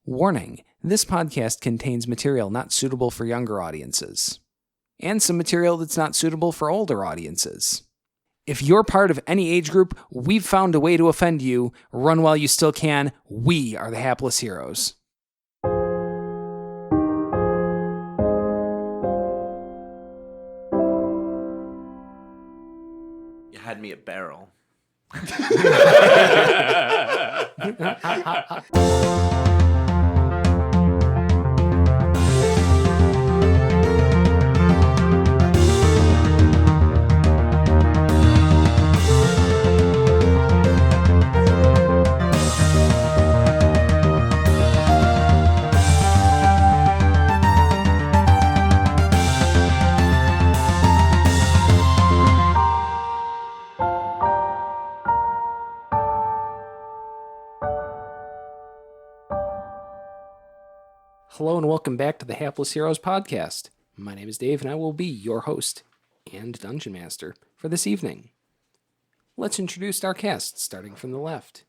Warning, this podcast contains material not suitable for younger audiences, and some material that's not suitable for older audiences. If you're part of any age group, we've found a way to offend you. Run while you still can. We are the hapless heroes. You had me at barrel. Hello and welcome back to the Hapless Heroes podcast. My name is Dave and I will be your host and Dungeon Master for this evening. Let's introduce our cast, starting from the left.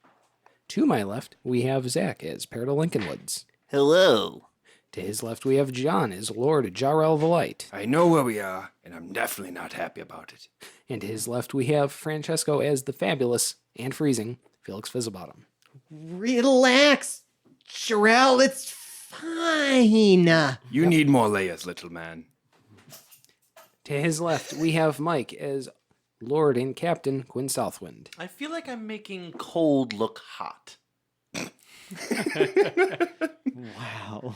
To my left, we have Zach as Peridot Lincolnwoods. Hello. To his left, we have John as Lord Jarrell the Light. I know where we are, and I'm definitely not happy about it. And to his left, we have Francesco as the fabulous and freezing Felix Fizzlebottom. Relax, Jarrell, it's fine. You need more layers, little man. To his left, we have Mike as Lord and Captain Quinn Southwind. I feel like I'm making cold look hot. Wow.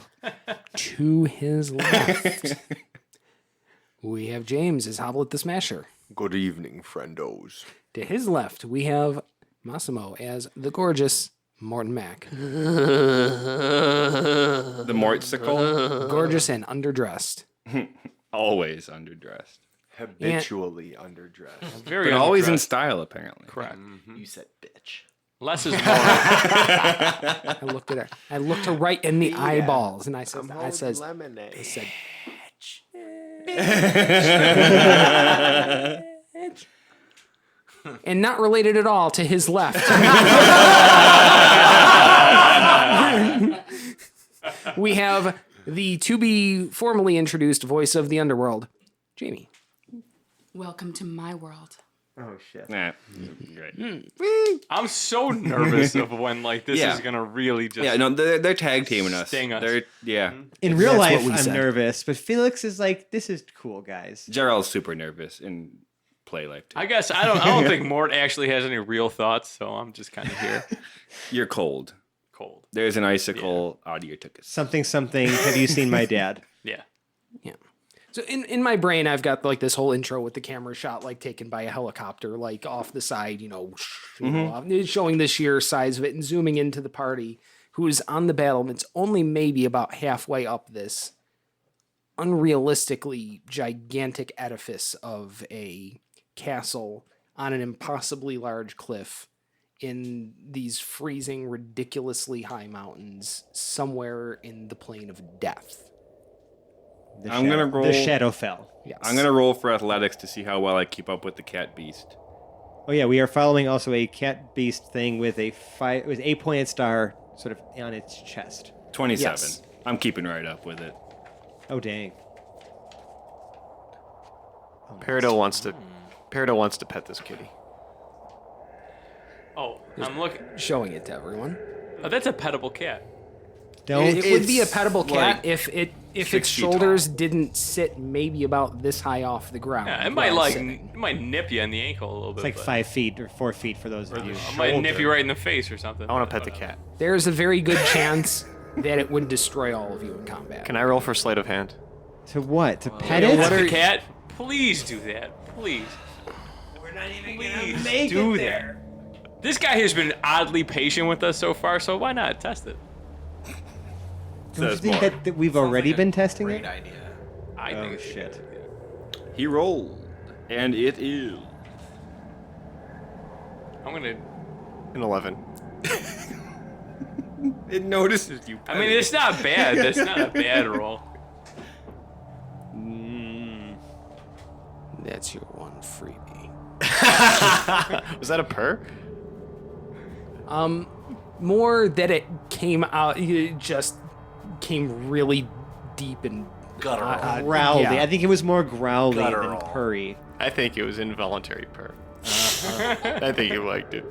To his left, we have James as Hoblet the Smasher. Good evening, friendos. To his left, we have Massimo as the gorgeous Morton Mac. The Mortsicle? Gorgeous and underdressed. Always underdressed. Habitually underdressed. But always in style, apparently. Correct. You said bitch. Less is more. I looked at her. I looked her right in the eyeballs, and I said, lemonade. I said, and not related at all to his left. We have the to be formally introduced voice of the underworld, Jamie. Welcome to my world. Oh, shit. Nah, great. I'm so nervous of when this Yeah. is gonna really just. Yeah, no, they're tag teaming us. Sting us. Yeah. In real That's life, what we I'm said. nervous, but Felix is like, this is cool, guys. Jarrell's super nervous in play life, too. I guess I don't think Mort actually has any real thoughts, so I'm just kind of here, You're cold. cold. There's an icicle out of your tickets. Something, have you seen my dad? Yeah. Yeah. So in my brain, I've got this whole intro with the camera shot taken by a helicopter, off the side, showing the sheer size of it and zooming into the party who is on the battlements only maybe about halfway up this unrealistically gigantic edifice of a castle on an impossibly large cliff in these freezing, ridiculously high mountains somewhere in the plane of death. I'm gonna roll. The shadow fell. Yes. I'm going to roll for athletics to see how well I keep up with the cat beast. Oh, yeah, we are following also a cat beast thing with a 8-pointed star sort of on its chest. 27. Yes. I'm keeping right up with it. Oh, dang. Peridot wants to pet this kitty. Oh, I'm looking. Showing it to everyone. Oh, that's a petable cat. Don't. It would be a It's pettable cat like if 6 its feet shoulders didn't sit maybe about this high off the ground. Yeah, it while might sitting. it might nip you in the ankle a little bit. It's like but- 5 feet or 4 feet for those of you. It might nip you right in the face or something. I want to pet the cat. There's a very good chance that it would destroy all of you in combat. Can I roll for sleight of hand? To what? To pet Hey, it? what the cat? Please do that. Please. We're not even Please do that. This guy has been oddly patient with us so far, so why not test it? Don't you Says think more. that we've already been testing Great it? idea. I Oh, think it's a shit. good idea. He rolled, and it is. I'm gonna. An 11. It notices you. I mean, it's not bad. That's not a bad roll. That's your one freebie. Was that a purr? more that it came out, it just came really deep and Guttural. Growly. yeah. I think it was more growly Guttural. than purry. I think it was involuntary purr. I think you liked it.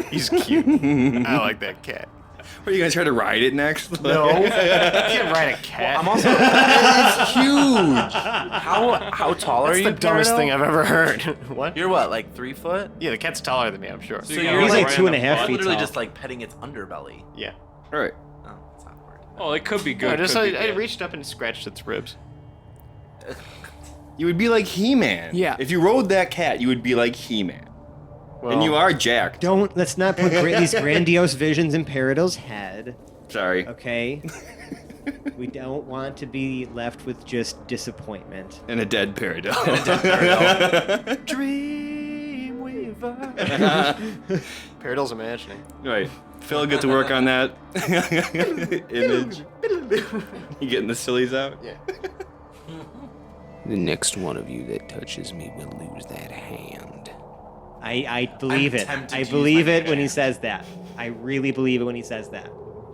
He's cute. I like that cat. What, are you guys trying to ride it next? No. You can't ride a cat. I'm also. It's huge. How tall are That's you? the dumbest Peridot? thing I've ever heard. What? You're what, like 3 foot? Yeah, the cat's taller than me, I'm sure. So So you're you're like right 2.5 in the feet butt. Literally tall. just like petting its underbelly. Yeah. All right. Oh, that's awkward. Oh, it could be No, good. just could be I bad. reached up and scratched its ribs. You would be like He-Man. Yeah. If you rode that cat, you would be like He-Man. Well, And you are jacked. Let's not put these grandiose visions in Peridot's head, Sorry. okay? We don't want to be left with just disappointment. And a dead Peridot. Dreamweaver. Peridot's imagining. Right. Phil, get to work on that image. You getting the sillies out? Yeah. The next one of you that touches me will lose that hand. I believe I'm it. tempted I to believe use my it when he hand. says that. I really believe it when he says that.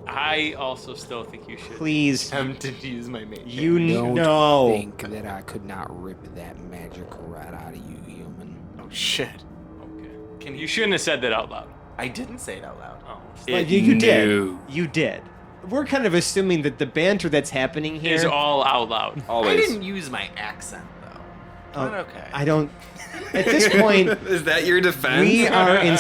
I also still think you should. Please, Tempted to use my mate. you Don't know. think that I could not rip that magic right out of you, human. Oh shit. Okay. You shouldn't have said that out loud. I didn't say it out loud. Oh. Like, you did. No. You did. We're kind of assuming that the banter that's happening here. Is all out loud. I Always. didn't use my accent though. Oh, But okay. I don't. At this point, Is that your defense? we are in.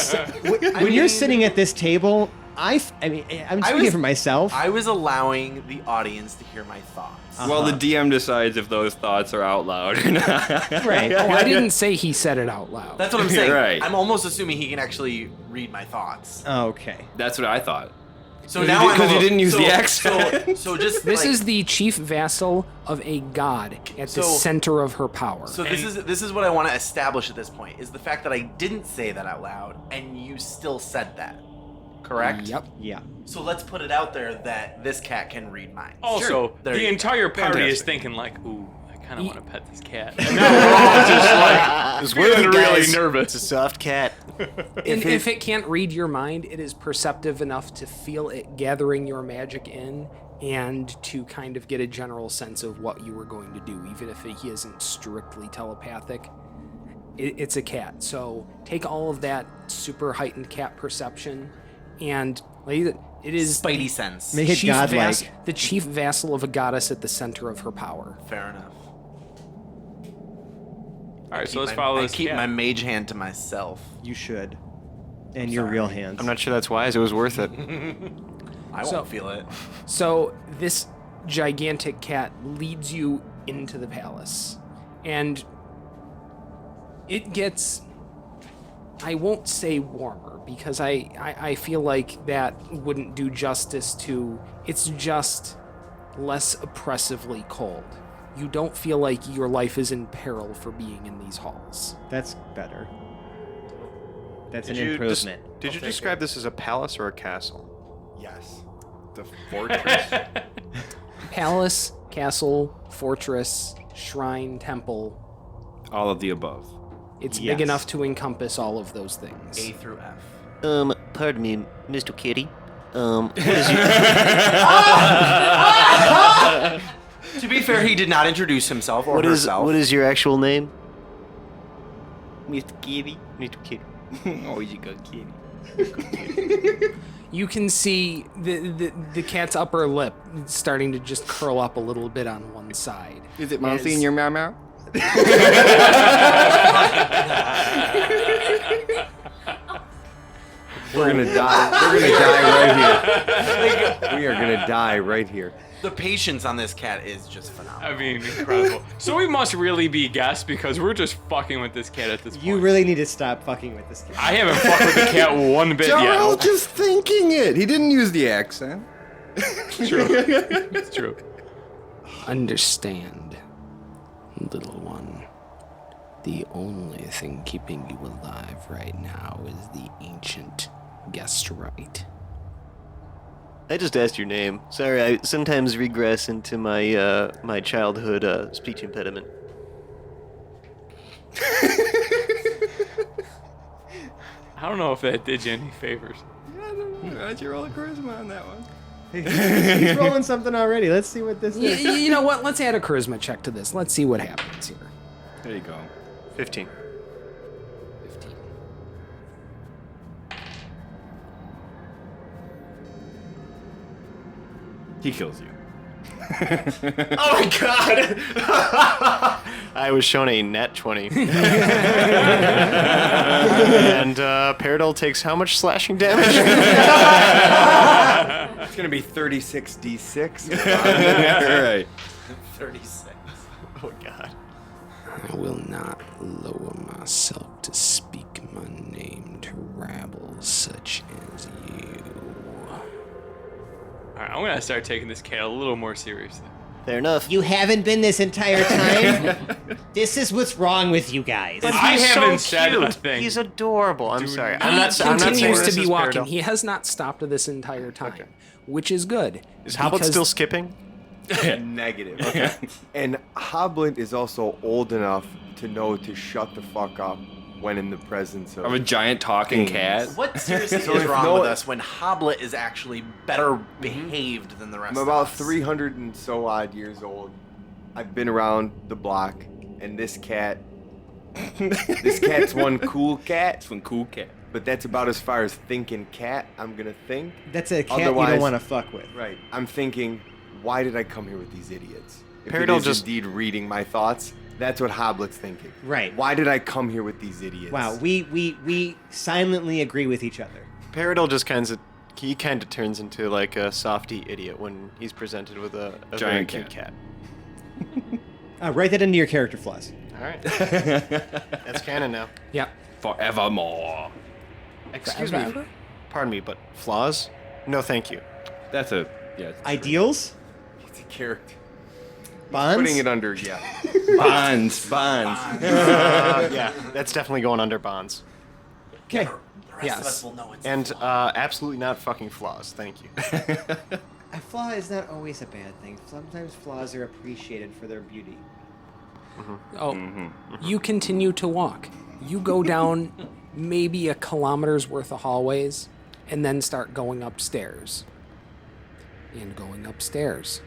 When you're mean- sitting at this table, I'm speaking was- for myself. I was allowing the audience to hear my thoughts. Well, the DM decides if those thoughts are out loud or not. Right. Oh, I didn't say he said it out loud. That's what I'm saying. Right. I'm almost assuming he can actually read my thoughts. Okay. That's what I thought. So 'Cause now you I'm because you a little- didn't use so- the accent. So just This like- is the chief vassal of a god at the So- center of her power. So this is what I want to establish at this point is the fact that I didn't say that out loud and you still said that. Correct? Yep. Yeah. So let's put it out there that this cat can read minds. Also, There the you go. entire party is Fantastic. thinking like, ooh, I kind of want to pet this cat. And now we're all just like, feeling really nervous. It's a soft cat. And if it can't read your mind, it is perceptive enough to feel it gathering your magic in and to kind of get a general sense of what you were going to do, even if he isn't strictly telepathic. It's a cat, so take all of that super heightened cat perception, and like it is Spidey sense. Make it godlike. the chief vassal of a goddess at the center of her power. Fair enough. All right, so let's I- follow I this keep cat. my mage hand to myself. You should. And your real hands. I'm not sure that's wise. It was worth it. I So- won't feel it. So this gigantic cat leads you into the palace, and it gets, I won't say warmer, because I feel like that wouldn't do justice to, it's just less oppressively cold. You don't feel like your life is in peril for being in these halls. That's better. That's Did an you improvement. Did you describe this as a palace or a castle? Yes. The fortress. Palace, castle, fortress, shrine, temple. All of the above. It's Yes. big enough to encompass all of those things. A through F. Pardon me, Mr. Kitty. To be fair, he did not introduce himself or What is herself. your actual name? Mr. Kitty. Mr. Kitty. Oh, you good kitty. You can see the cat's upper lip starting to just curl up a little bit on one side. Is it mousy in your meow meow? We're gonna die. We're gonna die right here. We are gonna die right here. The patience on this cat is just phenomenal. I mean, incredible. So we must really be guests because we're just fucking with this cat at this point. You really need to stop fucking with this cat. I haven't fucked with the cat one bit Jarl yet. just thinking it. He didn't use the accent. True. It's true. Understand, little one. The only thing keeping you alive right now is the ancient guest right. I just asked your name. Sorry, I sometimes regress into my my childhood speech impediment. I don't know if that did you any favors. Why'd you roll a charisma on that one? He's rolling something already. Let's see what this is. You know what? Let's add a charisma check to this. Let's see what happens here. There you go. 15. 15. He kills you. Oh my god! I was shown a net 20. And Paradol takes how much slashing damage? It's gonna be 36d6. All right. 36. Oh god. I will not lower myself to speak my name to rabble such as you. Alright, I'm gonna start taking this cat a little more seriously. Fair enough. You haven't been this entire time? This is what's wrong with you guys. But I he's haven't so said a cute. thing. He's adorable. I'm sorry. I'm He not saying continues this to be is walking. Paradol. He has not stopped this entire time, which is good. Is Hoblet because- still skipping? Negative. Okay. And Hoblet is also old enough to know to shut the fuck up when in the presence Of a giant talking cat. What seriously So is if wrong no- with us when Hoblet is actually better behaved than the rest I'm of about us? 300 and so odd years old. I've been around the block, and this cat's one cool cat, It's one cool cat. but that's about as far as thinking cat I'm gonna think. That's a cat you Otherwise- don't want to fuck with. Right. I'm thinking, why did I come here with these idiots? If it Paradol is just- indeed reading my thoughts, that's what Hoblet's thinking. Right. Why did I come here with these idiots? Wow, we silently agree with each other. Paradol just kind of turns into like a softy idiot when he's presented with a very Giant cute cat. Write that into your character flaws. All right. That's canon now. Yep. Forevermore. Excuse me. Pardon me, but flaws? No, thank you. That's a yeah. it's Ideals? It's a character. Bonds? Putting it under, yeah. Bonds. Yeah, that's definitely going under bonds. Okay. The rest of us will know it's And absolutely not fucking flaws. Thank you. A flaw is not always a bad thing. Sometimes flaws are appreciated for their beauty. Oh, you continue to walk. You go down maybe a kilometer's worth of hallways and then start going upstairs. And going upstairs.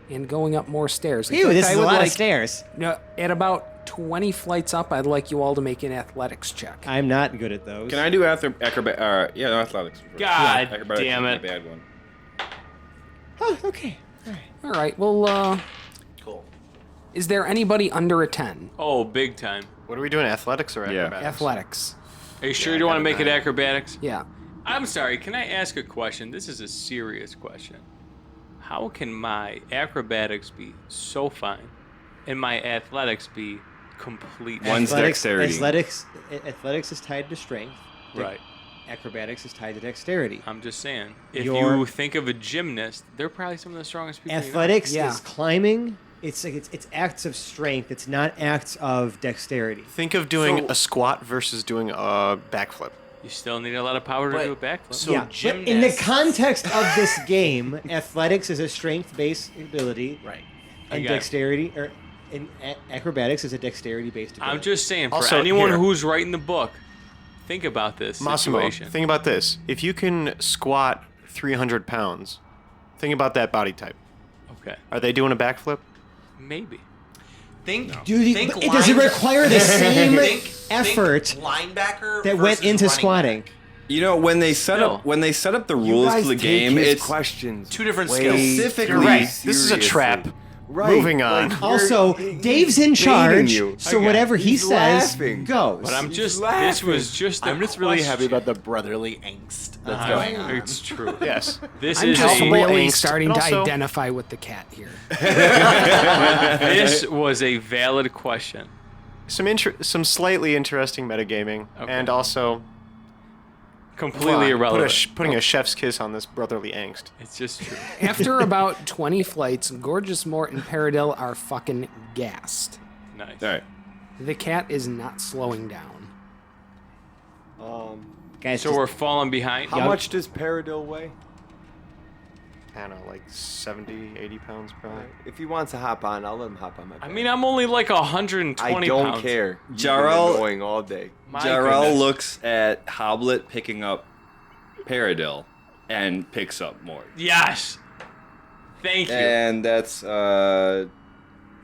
And going up more stairs. In Ew, fact, this I is a would lot of like- stairs. No, at about 20 flights up, I'd like you all to make an athletics check. I'm not good at those. Can I do acrobat? Yeah, no, athletics. first. God Acrobatics damn is it. my bad one. Oh, okay. All right, well, cool. is there anybody under a 10? Oh, big time. What are we doing? Athletics or Yeah. acrobatics? Athletics. Are you sure you don't want to make it acrobatics? Yeah. I'm sorry, can I ask a question? This is a serious question. How can my acrobatics be so fine and my athletics be complete? One's dexterity. Athletics is tied to strength. Right. Acrobatics is tied to dexterity. I'm just saying. If Your- you think of a gymnast, they're probably some of the strongest people. you know. Athletics Yeah. is climbing. It's like it's acts of strength. It's not acts of dexterity. Think of doing So- a squat versus doing a backflip. You still need a lot of power to But- do a backflip. so- yeah, but in the gymnasts- context of this game, athletics is a strength-based ability, Right. and got it. dexterity or acrobatics is a dexterity-based ability. I'm just saying, for Also, anyone here. who's writing the book, think about this Massimo, situation. think about this. If you can squat 300 pounds, think about that body type. Okay, Are they doing a backflip? maybe. Think. But Think does it line- require the same think effort linebacker that went versus into running squatting? back. You know, when they set Still. up the You rules guys for the take game, his it's questions Two different way skills. Specifically, too this is a seriously. trap. Right. Moving on. Like, Also, you're- Dave's in he's charge, baiting you. so Okay. whatever he He's says laughing. goes. But I'm He's just. This laughing. was just. I'm a just really happy question. about the brotherly angst that's going on. It's true. Yes. This I'm is just a, really angst, starting and to also- identify with the cat here. this was a valid question. Some slightly interesting metagaming, Okay. and also Completely irrelevant. putting a chef's kiss on this brotherly angst. It's just true. After about 20 flights, Gorgeous Mort and Paradil are fucking gassed. Nice. all right. The cat is not slowing down. Guys, So just- we're falling behind. How much does Paradil weigh? I don't know, like 70, 80 pounds probably. If he wants to hop on, I'll let him hop on my I back. mean, I'm only like 120 I don't pounds. care. You've been Jarrell- annoying all day. My Jarrell goodness. looks at Hoblet picking up Paradil and picks up more. Yes. Thank you. And that's Do I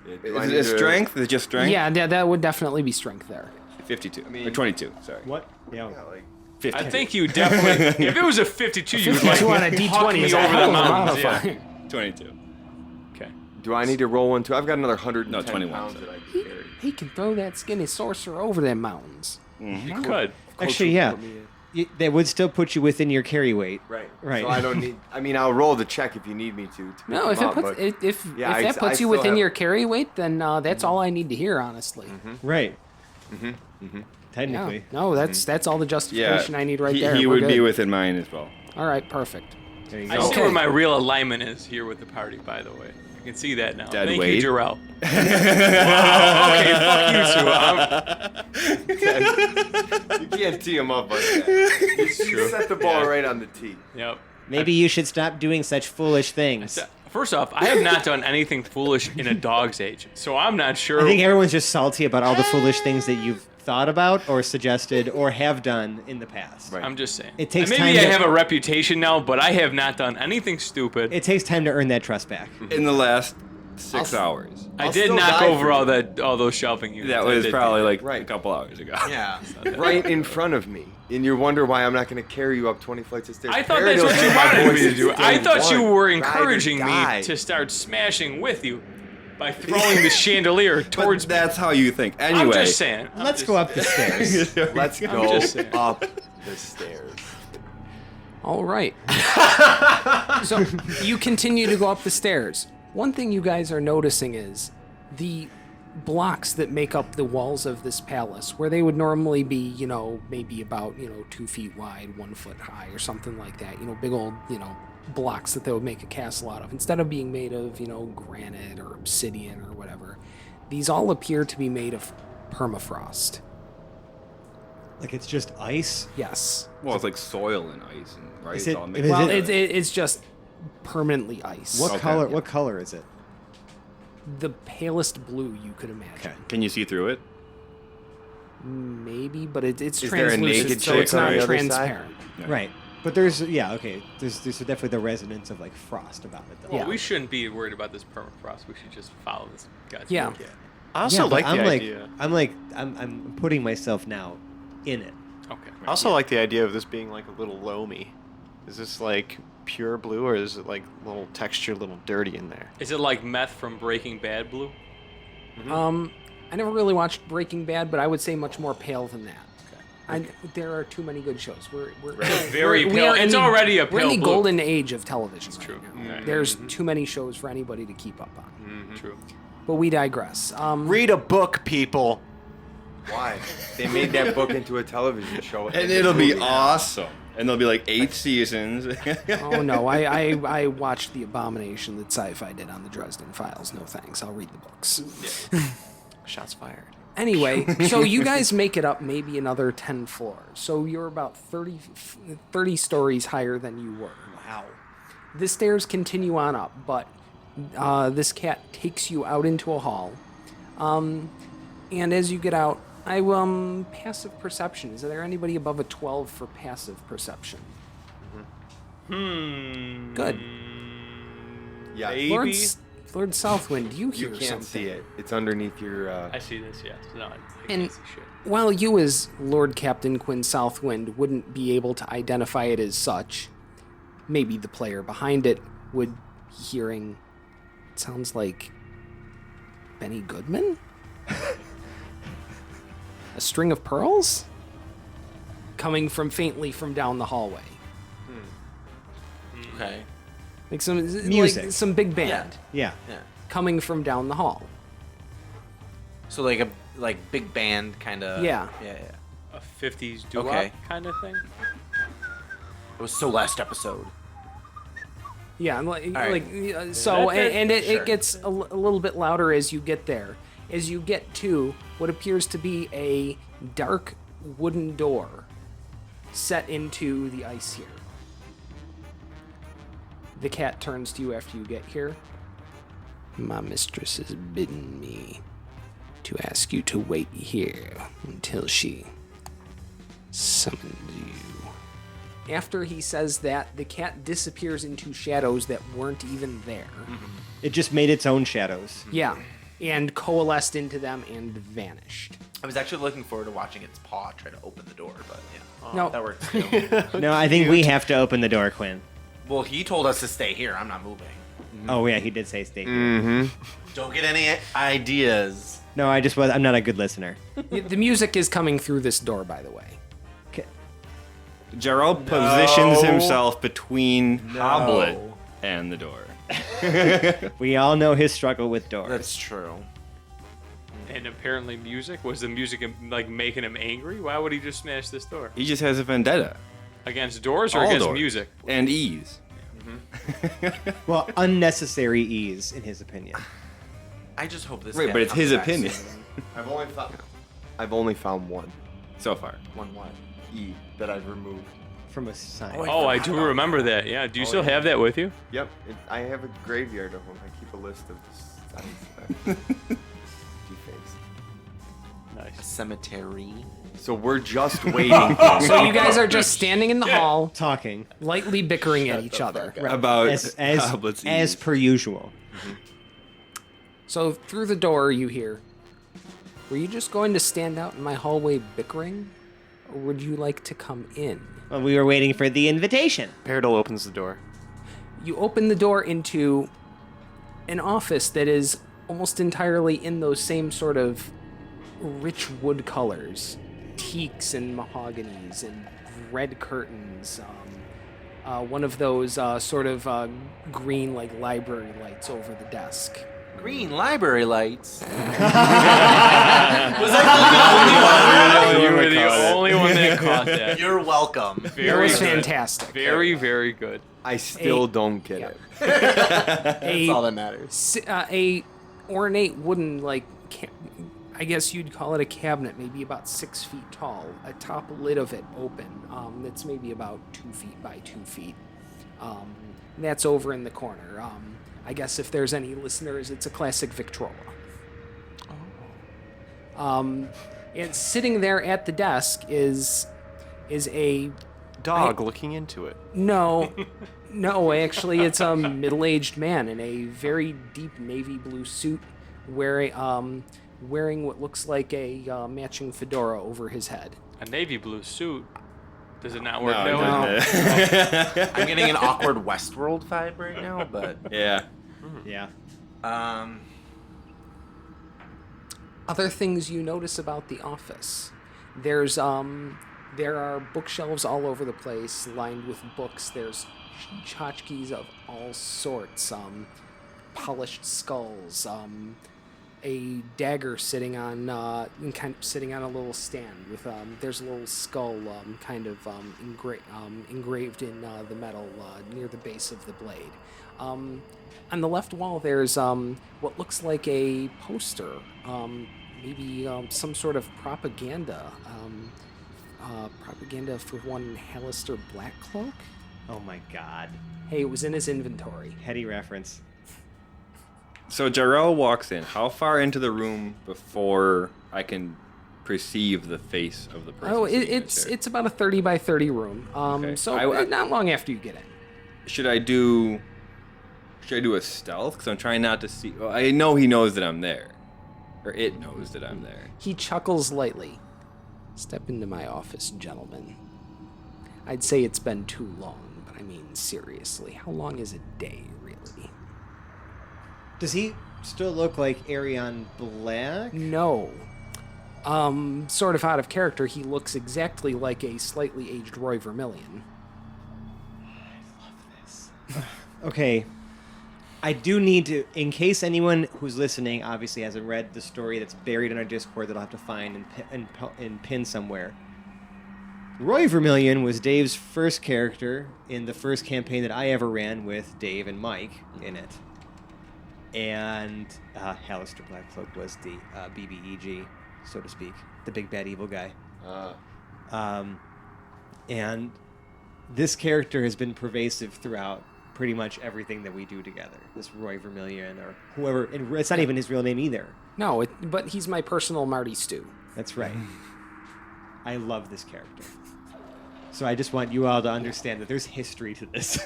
is need it to- strength? Is it just strength? Yeah, that would definitely be strength there. 52 mean- or 22. Sorry. What? Yeah. Yeah, like 50. I think you definitely. If it was a 52, you would like 52 on a huck D20 me is a over hell the of a mountains. modifier. Yeah. 22. Okay. do I need to roll one too? I've got another 110 No, 21, pounds sorry. that I can carry. He can throw that skinny sorcerer over them mountains. You could. Actually, yeah. That would still put you within your carry weight. Right. Right. So I don't need. I mean, I'll roll the check if you need me to pick No, if them it up, puts but- if Yeah, that I puts you still within have- your carry weight, then that's all I need to hear, honestly. Right. Technically. Yeah. No, that's all the Yeah. justification I need right he, there. He We're would be good. within mine as well. All right, perfect. There you I go. see where my real alignment is here with the party, by the way. I can see that now. Dead Thank weight. you, Jarrell. Wow, okay, fuck you two. You can't tee them up like that. You set the ball right on the tee. Yep. Maybe you should stop doing such foolish things. First off, I have not done anything foolish in a dog's age, so I'm not sure. I think everyone's just salty about all the foolish things that you've thought about or suggested or have done in the past. Right. I'm just saying. It takes Maybe time I to- have a reputation now, but I have not done anything stupid. It takes time to earn that trust back. In the last 6 hours. I I'll did still knock die over for all those shelving units. That I was did probably do like Right. a couple hours ago. Yeah. Right in front of me. And you wonder why I'm not going to carry you up 20 flights of stairs. I thought that's what Paradil's you been my wanted boy me to since do. day I thought you one. were Ride or encouraging die. me to start smashing with you by throwing the chandelier But towards me. that's how you think. Anyway. I'm just saying. Let's go up the stairs. Let's I'm go just saying. up the stairs. All right. So you continue to go up the stairs. One thing you guys are noticing is the blocks that make up the walls of this palace, where they would normally be, maybe about, 2 feet wide, 1 foot high, or something like that. Big old, blocks that they would make a castle out of. Instead of being made of, granite or obsidian or whatever, these all appear to be made of permafrost. Like it's just ice. Yes. Well, it's like soil and ice, and right? Is It's it- all is mixed Well, together. it's just permanently ice. What Okay. color? What color is it? The palest blue you could imagine. Can you see through it? Maybe, but it's Is there a translucent, naked so chick it's on not the other transparent. Right. But there's okay. There's definitely the resonance of like frost about it. Though. Well, Yeah. we shouldn't be worried about this permafrost. We should just follow this guy's Yeah. lead. I also but like the I'm idea. I'm putting myself now in it. Okay. I also like the idea of this being like a little loamy. Is this like pure blue, or is it like a little texture, a little dirty in there? Is it like meth from Breaking Bad blue? I never really watched Breaking Bad, but I would say much more pale than that. There are too many good shows. We're Very we pale. are in It's the- already a We're in pale the blue. golden age of television. That's true. Now. There's too many shows for anybody to keep up on. True. But we digress. Read a book, people. Why? They made that book into a television show. And it'll be awesome. And there'll be like 8 seasons. Oh no, I watched the abomination that Sci-Fi did on the Dresden Files. No thanks. I'll read the books. Shots fired. Anyway, so you guys make it up maybe another 10 floors. So you're about 30 stories higher than you were. Wow. The stairs continue on up, but this cat takes you out into a hall. And as you get out, passive perception. Is there anybody above a 12 for passive perception? Good. Yeah. Lord, Lord Southwind, you You hear can't something. see it. It's underneath your. I see this, yes. No, I And can't see shit. while you, as Lord Captain Quinn Southwind, wouldn't be able to identify it as such, maybe the player behind it would be hearing, it sounds like Benny Goodman? A string of pearls? Coming from faintly from down the hallway. Okay. Like some Music. like some big band Yeah. Yeah. coming from down the hall. So like a big band kind of. Yeah. Yeah. A 50s doo-wop Okay. kind of thing? It was so last episode. Yeah, and like, right. so, and it Sure. gets a little bit louder as you get there. As you get to what appears to be a dark wooden door set into the ice here. The cat turns to you after you get here. My mistress has bidden me to ask you to wait here until she summons you. after he says that, the cat disappears into shadows that weren't even there. It just made its own shadows. Yeah, and coalesced into them and vanished. I was actually looking forward to watching its paw try to open the door, but yeah. No. That works too. No, I think we have to open the door, Quinn. Well, he told us to stay here. I'm not moving. Oh yeah, he did say stay here. Mm-hmm. Don't get any ideas. No, I'm not a good listener. The music is coming through this door, by the way. Gerald positions himself between Hoblet and the door. We all know his struggle with doors. That's true. And apparently music? Was the music like making him angry? Why would he just smash this door? He just has a vendetta. Against doors or All against doors. music? And ease. Well, unnecessary ease, in his opinion. I just hope this. Right, cat but it's comes his back opinion. soon. I've only found one So far. One what? E that I've removed. From a sign. Oh, I do remember that. Yeah. Do you still have that with you? Yep, I have a graveyard of them. I keep a list of the signs that defaced. A Nice. cemetery. So we're just waiting. So you guys are just standing in the hall, Talking. lightly bickering at each other. About As Hoblet's ease. per usual. So through the door you hear, were you just going to stand out in my hallway bickering? Or would you like to come in? Well, we were waiting for the invitation. Paradol opens the door. You open the door into an office that is almost entirely in those same sort of rich wood colors. Teaks and mahoganies and red curtains. One of those sort of green like library lights over the desk. Green library lights. You were the only one that caught that. You're welcome. That Very was good. fantastic. Very, very good. I still don't get it. That's all that matters. A ornate wooden like I guess you'd call it a cabinet, maybe about 6 feet tall. A top lid of it open. That's maybe about 2 feet by 2 feet. That's over in the corner. I guess if there's any listeners, it's a classic Victrola. And sitting there at the desk is a Dog looking into it. no, actually it's a middle-aged man in a very deep navy blue suit, wearing what looks like a matching fedora over his head. A navy blue suit. Does it not work No, that way? I'm getting an awkward Westworld vibe right now, but Yeah. Yeah. Other things you notice about the office. There are bookshelves all over the place, lined with books. There's tchotchkes of all sorts, polished skulls, a dagger sitting on a little stand with there's a little skull engraved in the metal near the base of the blade. On the left wall there's what looks like a poster, maybe some sort of propaganda for one Hallister Blackcloak. Oh my God. Hey, it was in his inventory. Heady reference. So Jarrell walks in. How far into the room before I can perceive the face of the person? Oh, sitting in the it's chair? about a 30 by 30 room. Okay. So not long after you get in. Should I do a stealth? Because I'm trying not to see. Well, I know he knows that I'm there, or it knows that I'm there. He chuckles lightly. Step into my office, gentlemen. I'd say it's been too long, but I mean seriously, how long is a day, really? Does he still look like Arion Black? No. Sort of out of character, he looks exactly like a slightly aged Roy Vermillion. Okay. I do need to, in case anyone who's listening obviously hasn't read the story that's buried in our Discord that I'll have to find and pin somewhere. Roy Vermillion was Dave's first character in the first campaign that I ever ran with Dave and Mike in it. And Hallister Blackcloak was the BBEG, so to speak, the big bad evil guy. And this character has been pervasive throughout pretty much everything that we do together. This Roy Vermillion or whoever, and it's not even his real name either. No, but he's my personal Marty Stew. That's right. I love this character. So I just want you all to understand that there's history to this.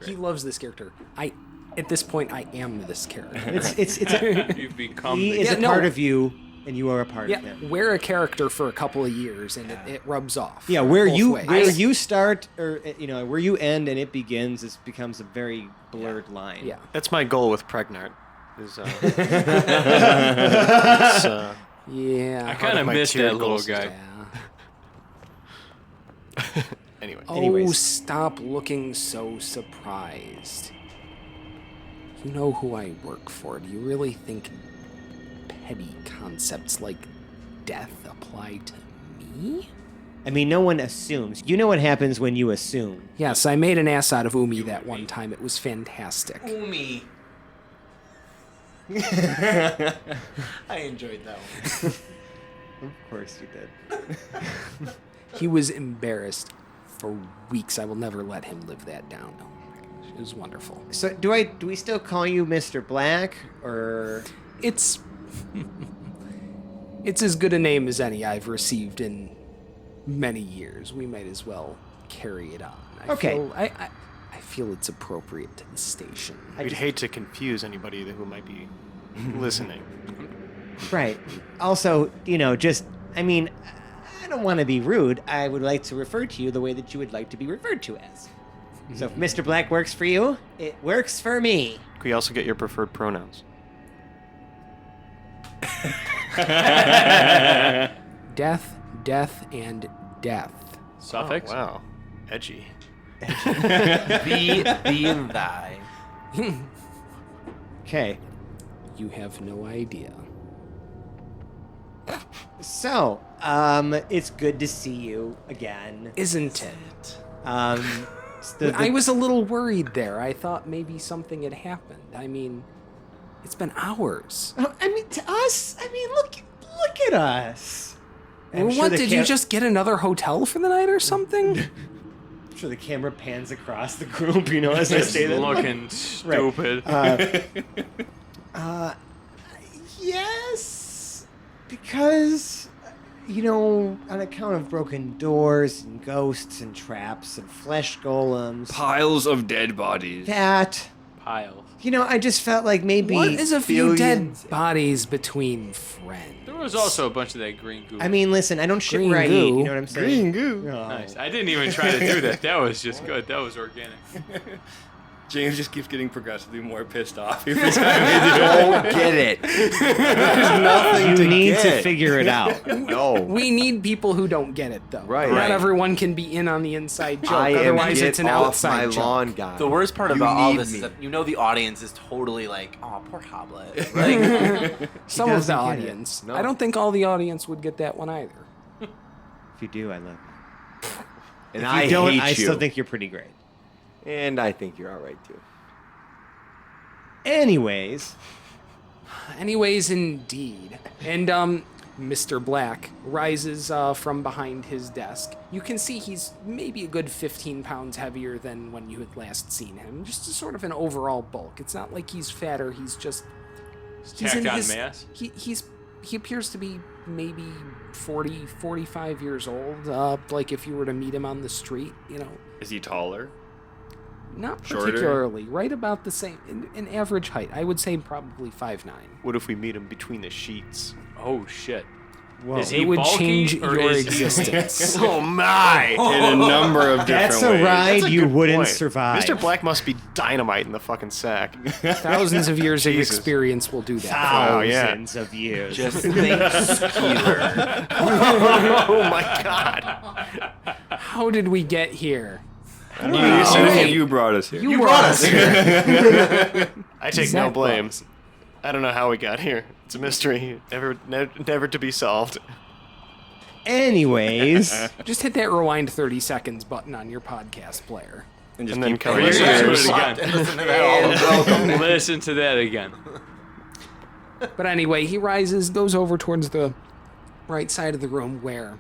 He loves this character. At this point, I am this character. You've become. He is a part of you, and you are a part of him. We're a character for a couple of years, and it rubs off. Yeah, where both you ways. start, or where you end and it begins, it becomes a very blurred line. Yeah. That's my goal with Pregnart. Is Yeah. I kind of my missed tier that little goals. guy. anyway. Oh, Anyways. stop looking so surprised. You know who I work for. Do you really think petty concepts like death apply to me? I mean, no one assumes. You know what happens when you assume. Yes, I made an ass out of Umi that one time. It was fantastic. Umi. I enjoyed that one. Of course you did. He was embarrassed for weeks. I will never let him live that down. Oh my gosh, it was wonderful. So do we still call you Mr. Black, or It's as good a name as any I've received in many years. We might as well carry it on. I feel it's appropriate to the station. I'd hate to confuse anybody who might be listening. right? Also, I mean, I don't want to be rude. I would like to refer to you the way that you would like to be referred to as. So if Mr. Black works for you, it works for me. Could we also get your preferred pronouns? Death, death, and death. Suffix. Oh, wow. Edgy. Thee and thy. Okay. You have no idea. So, it's good to see you again. Isn't it? I I was a little worried there. I thought maybe something had happened. I mean, it's been hours. I mean, to us. I mean, look at us. I'm Well, sure what, the did you just get another hotel for the night or something? I'm sure the camera pans across the group, as I say that. Looking stupid. Yes, because, on account of broken doors and ghosts and traps and flesh golems, Piles of dead bodies. that, Pile. I just felt like maybe. What is a few dead billions- bodies between friends? There was also a bunch of that green goo. I mean, listen, I don't shit Green where I eat, goo. you know what I'm saying? Green goo. Oh. Nice. I didn't even try to do that. That was just good. That was organic. James just keeps getting progressively more pissed off every time we do it. Don't get it. There's nothing You to need to get. figure it out. No. We need people who don't get it, though. Right. Not Right. everyone can be in on the inside joke. I am Otherwise, get it's an off outside my joke. lawn guy. The worst part You about all need this me. is that the audience is totally like, oh, poor Hoblet. Like, Some of the doesn't get it. audience. No. I don't think all the audience would get that one either. If you do, I love you. And If I you don't, hate I you. still think you're pretty great. And I think you're all right too. Anyways, Indeed. And Mr. Black rises from behind his desk. You can see he's maybe a good 15 pounds heavier than when you had last seen him. Just a sort of an overall bulk. It's not like he's fatter. He's just Tacked in on his- mass. He appears to be maybe 40, 45 years old. Like if you were to meet him on the street, Is he taller? not Shorter? particularly. Right about the same, in average height. I would say probably 5'9". What if we meet him between the sheets? Oh shit. whoa. Is he It would bulky, change or your is he- existence. Oh my! In a number of different That's a ways. ride That's a you good wouldn't point. survive. Mr. Black must be dynamite in the fucking sack. Thousands of years of Jesus. experience will do that. Thousands of years. just think Skeeter. Oh my god! How did we get here? You brought us here. You brought us here. I take Zach no blame. Box. I don't know how we got here. It's a mystery, never to be solved. Anyways, Just hit that rewind 30 seconds button on your podcast player. And just And then keep cover covering your your ears. ears. Listen to that all. Listen to that again. But anyway, he rises, goes over towards the right side of the room where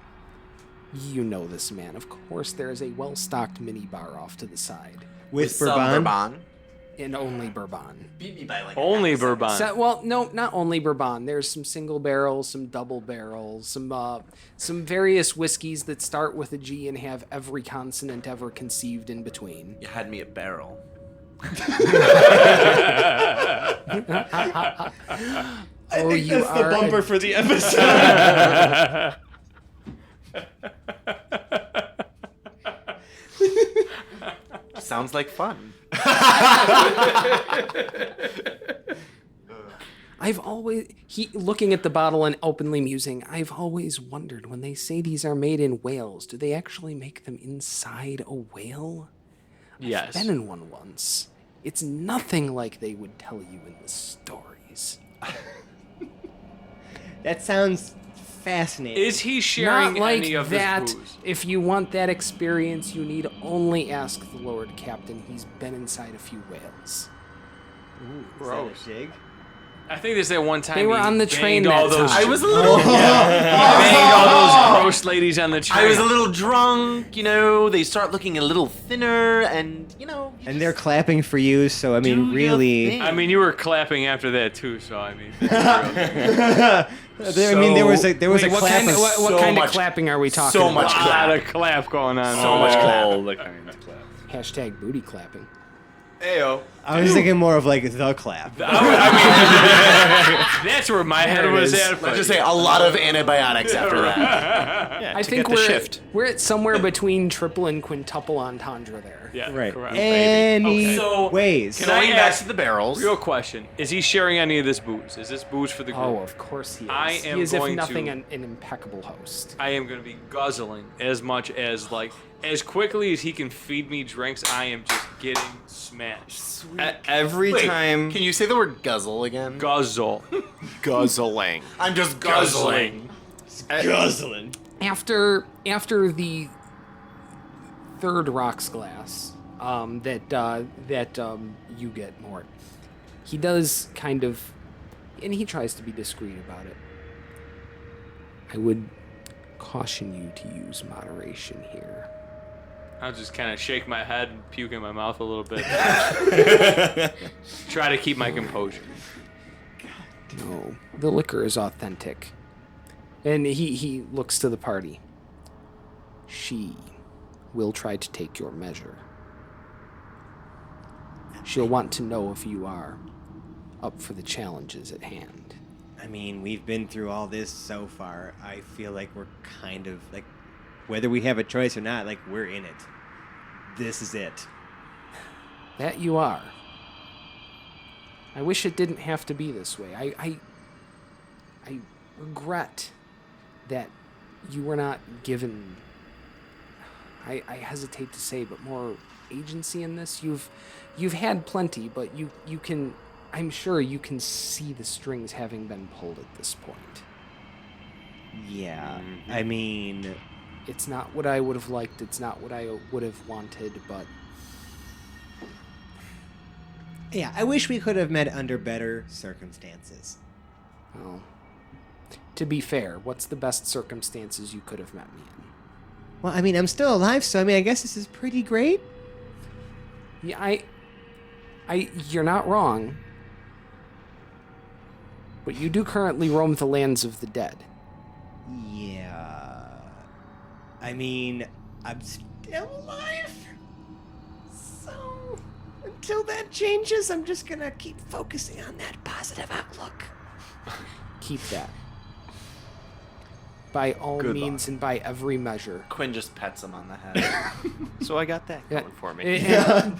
you know this man. Of course, there is a well-stocked mini bar off to the side. with Some Bourbon. Bourbon. and only bourbon. Beat me by like Only half a second. bourbon. Well, no, not only bourbon. There's some single barrels, some double barrels, some various whiskeys that start with a G and have every consonant ever conceived in between. You had me at barrel. Oh, you are the bumper for the episode. Sounds like fun. I've always looking at the bottle and openly musing. I've always wondered when they say these are made in whales, do they actually make them inside a whale? Yes. I've been in one once. It's nothing like they would tell you in the stories. That sounds fascinating. Is he sharing Not like any of that. his booze? If you want that experience, you need only ask the Lord Captain. He's been inside a few whales. Ooh, Gross. Is that a dig? I think there's that one time They were he on the train banged all that those. time. I was a little. Banged all those gross ladies on the train. I was a little drunk. You know, they start looking a little thinner, and you know. And they're clapping for you, so I mean, Do your really. thing. I mean, you were clapping after that too, so I mean. I mean, there was a Wait, what clap. kind of, what so kind much- of clapping are we talking so about? much A lot of clap going on. So much clap. All the kinds of clap. Hashtag booty clapping. Ayo. I was thinking more of like the clap. That's where my head There it was is. at. Let's just say a lot of antibiotics after that. Yeah, I to think get the shift. we're at somewhere between triple and quintuple entendre there. Yeah, Right. correct. Any So, ways? Can I Going back ask- to the barrels. Real question: is he sharing any of this booze? Is this booze for the group? Oh, of course he is. I am he is, if going nothing, to- an impeccable host. I am going to be guzzling as much as as quickly as he can feed me drinks. I am just getting smashed. Every Wait, time. Can you say the word guzzle again? Guzzle. Guzzling. I'm just guzzling. Guzzling. After the third rocks glass that you get, Mort, he does kind of, and he tries to be discreet about it. I would caution you to use moderation here. I'll just kind of shake my head and puke in my mouth a little bit. Try to keep my composure. No, the liquor is authentic. And he looks to the party. She will try to take your measure. She'll want to know if you are up for the challenges at hand. I mean, we've been through all this so far. I feel like we're kind of like, whether we have a choice or not, like we're in it. This is it. That you are. I wish it didn't have to be this way. I regret that you were not given, I hesitate to say, but more agency in this. You've had plenty, but you can, I'm sure you can see the strings having been pulled at this point. Yeah. I mean, It's not what I would have liked, it's not what I would have wanted, but yeah, I wish we could have met under better circumstances. well, to be fair, what's the best circumstances you could have met me in? Well, I mean, I'm still alive, so I mean, I guess this is pretty great. Yeah, you're not wrong. But you do currently roam the lands of the dead. Yeah. I mean, I'm still alive. So, until that changes, I'm just gonna keep focusing on that positive outlook. Keep that. By all Good means luck. and by every measure. Quinn just pets him on the head. So I got that going for me. And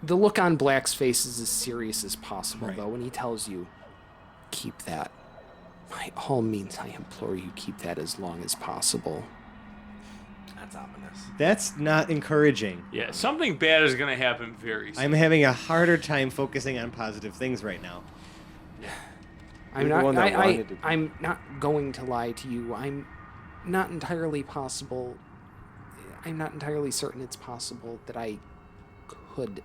the look on Black's face is as serious as possible, though, when he tells you, keep that. By all means, I implore you, keep that as long as possible. That's ominous. That's not encouraging. Yeah, something bad is going to happen very soon. I'm having a harder time focusing on positive things right now. I'm You're the one that wanted to be. I'm not going to lie to you. I'm not entirely certain it's possible that I could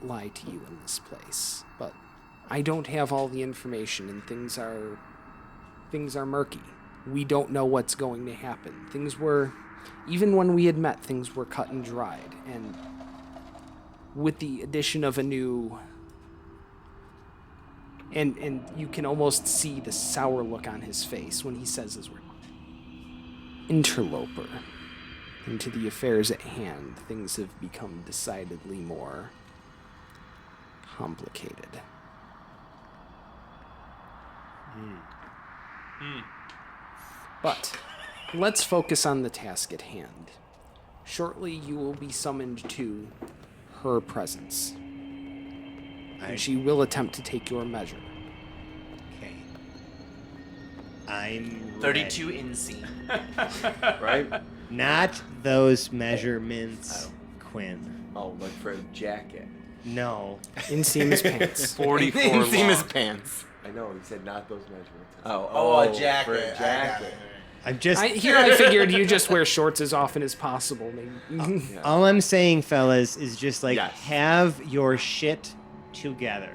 lie to you in this place. But I don't have all the information, and things are murky. We don't know what's going to happen. Things were, even when we had met, things were cut and dried, and with the addition of a new... And you can almost see the sour look on his face when he says his word. Interloper. Into the affairs at hand, things have become decidedly more complicated. But let's focus on the task at hand. Shortly, you will be summoned to her presence. And she will attempt to take your measure. Okay. I'm 32 ready. in scene. Right? Not those measurements, Quinn. Oh, like for a jacket. No. Inseam's pants. 44 Inseam his long. pants. I know, he said not those measurements. I said, A jacket. For a jacket. I'm just... I figured you just wear shorts as often as possible. Maybe. All I'm saying, fellas, is just like, Yes. have your shit together.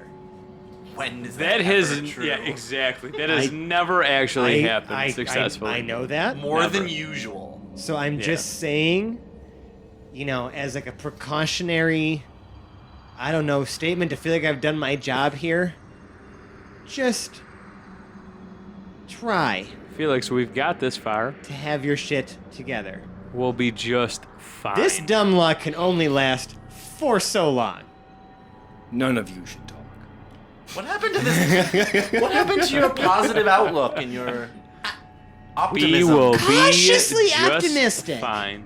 When is That that has, ever true? yeah, exactly. That has I- never actually happened successfully. I know that. More Never. than usual. So I'm Yeah. just saying, as like a precautionary, I don't know, statement to feel like I've done my job here. Just try Felix, we've got this far. to have your shit together. We'll be just fine. This dumb luck can only last for so long. None of you should talk. What happened to this? What happened to your positive outlook and your optimism? we will be Cautiously just optimistic. fine.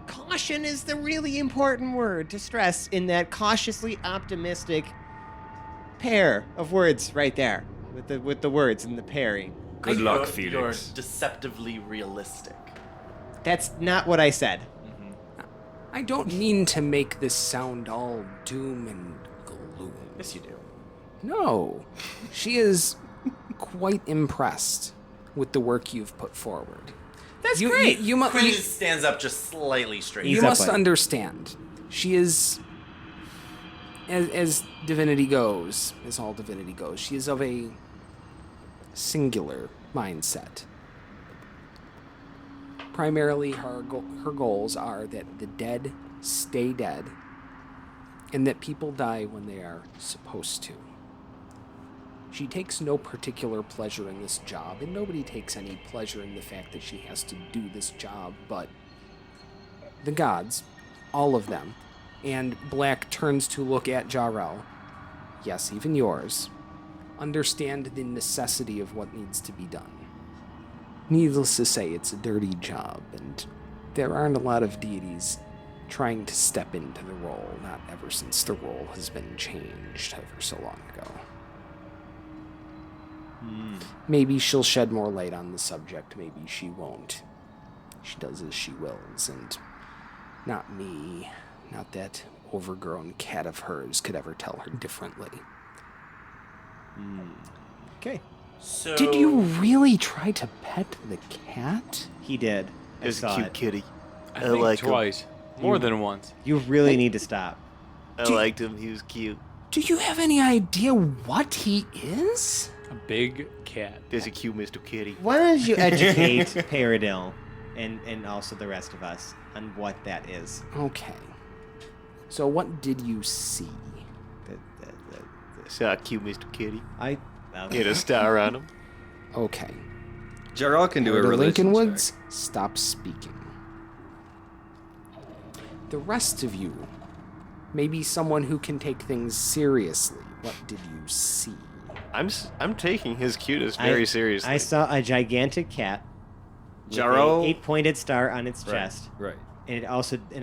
Caution is the really important word to stress in that cautiously optimistic pair of words right there, with the words and the pairing. Good You're- luck, Felix. You're deceptively realistic. That's not what I said. I don't mean to make this sound all doom and gloom. Yes, you do. No. She is quite impressed with the work you've put forward. That's You, great. you, mu- Quinn you- stands up just slightly straight. He's you up, must buddy. understand. She is, as divinity goes, as all divinity goes, she is of a singular mindset. Primarily, her goals are that the dead stay dead, and that people die when they are supposed to. She takes no particular pleasure in this job, and nobody takes any pleasure in the fact that she has to do this job, but the gods, all of them, and Black turns to look at Jarrell, yes, even yours, understand the necessity of what needs to be done. Needless to say, it's a dirty job, and there aren't a lot of deities trying to step into the role, not ever since the role has been changed ever so long ago. Maybe she'll shed more light on the subject, maybe she won't. She does as she wills, and not me, not that overgrown cat of hers could ever tell her differently. Okay. So Did you really try to pet the cat? He did. I It's a saw cute it. kitty. I I think like him. twice. More than once. You really need to stop. I liked him. He was cute. Do you have any idea what he is? A big cat. There's a cute Mr. Kitty. Why don't you educate Paradil and also the rest of us on what that is? Okay. So what did you see? Saw a cute Mr. Kitty. I He had a star on him. Okay. Jarrell can do a The religion Lincolnwoods, check. stop speaking. The rest of you, maybe someone who can take things seriously. What did you see? I'm taking his cuteness very seriously. I saw a gigantic cat with Jarrell- a 8-pointed star on its chest. Right. And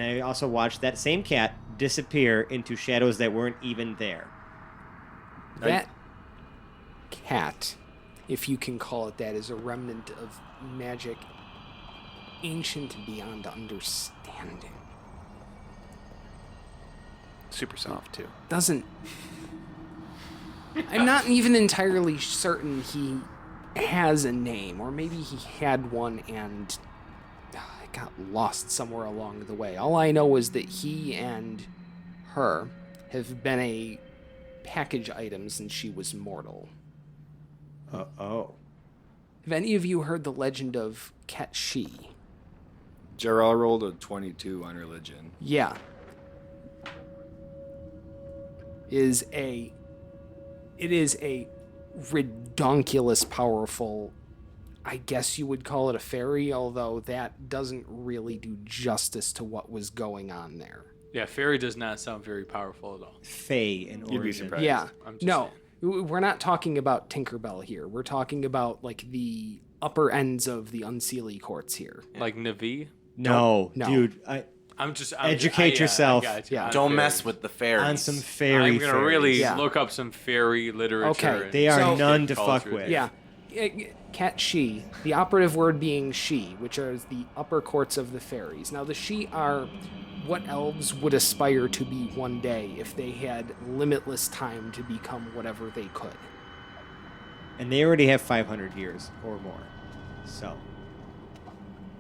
I also watched that same cat disappear into shadows that weren't even there. That cat, if you can call it that, is a remnant of magic ancient beyond understanding. Super soft too. Doesn't... I'm not even entirely certain he has a name, or maybe he had one and it got lost somewhere along the way. All I know is that he and her have been a package item since she was mortal. Oh. Have any of you heard the legend of Ket Shi? Jarrell rolled a 22 on religion. Yeah. is a redonkulous powerful, I guess you would call it a fairy, although that doesn't really do justice to what was going on there. Yeah, fairy does not sound very powerful at all. Fae in You'd be origin. surprised. Yeah. I'm just No, saying. we're not talking about Tinkerbell here. We're talking about like the upper ends of the Unseelie courts here. Like Navi? No, No. dude. Educate yourself. I got you. Yeah. On Don't fairies. mess with the fairies. On some fairy I'm gonna really Yeah. look up some fairy literature. Okay, and They are So- none to fuck culture. with. Yeah. Cat she, the operative word being she, which are the upper courts of the fairies. Now, the she are what elves would aspire to be one day if they had limitless time to become whatever they could. And they already have 500 years or more. So,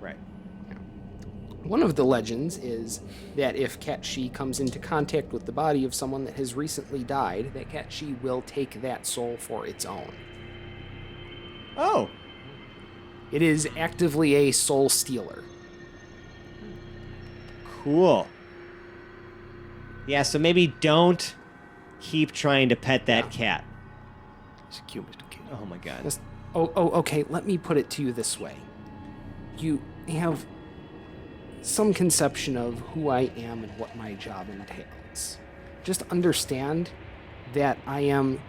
right. One of the legends is that if Cat she comes into contact with the body of someone that has recently died, that Cat she will take that soul for its own. Oh, It is actively a soul stealer. cool. Yeah, so maybe don't keep trying to pet that cat. It's cute, Mr. King. Oh my god. Just- okay, let me put it to you this way. You have some conception of who I am and what my job entails. Just understand that I am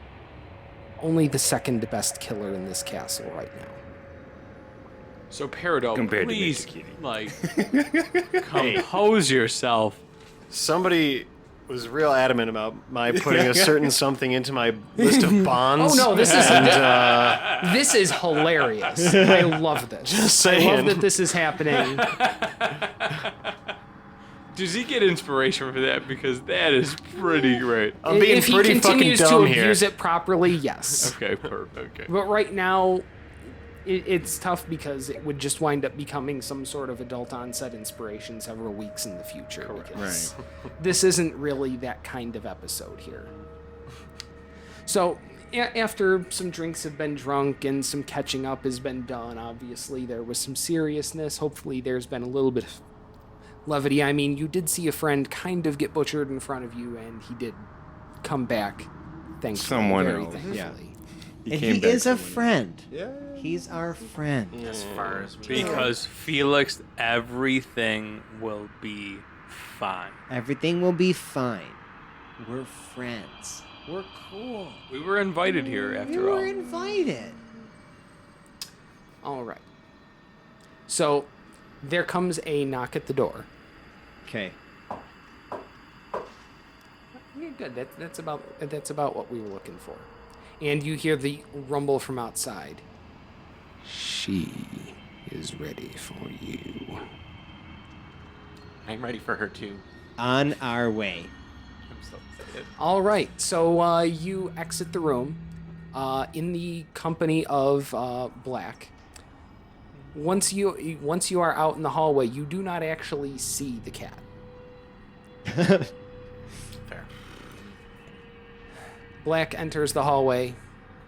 only the second best killer in this castle right now. So Peridot, Compared to please, Mr. Kitty. like, compose yourself. Somebody was real adamant about my putting a certain something into my list of bonds. Oh no, this is And, this is hilarious. I love this. Just I love saying. that this is happening. Does he get inspiration for that? Because that is pretty great. I'm being if he pretty fucking continues to dumb here. abuse it properly, yes. Okay, perfect. Okay. But right now, it's tough because it would just wind up becoming some sort of adult onset inspiration several weeks in the future. Because this isn't really that kind of episode here. So, after some drinks have been drunk and some catching up has been done, obviously there was some seriousness. Hopefully there's been a little bit of levity. I mean, you did see a friend kind of get butchered in front of you, and he did come back, thankfully. Someone very else. thankfully. Yeah. He And came he back is a someone. friend. Yeah. He's our friend. as far as we know. Because Felix, everything will be fine. Everything will be fine. We're friends. We're cool. We were invited here We after all. were invited. All right. So, there comes a knock at the door. Okay. Yeah, good. That's about what we were looking for. And you hear the rumble from outside. She is ready for you. I'm ready for her too. On our way. I'm so excited. All right. So you exit the room in the company of Black. Once you are out in the hallway, you do not actually see the cat. Fair. Black enters the hallway,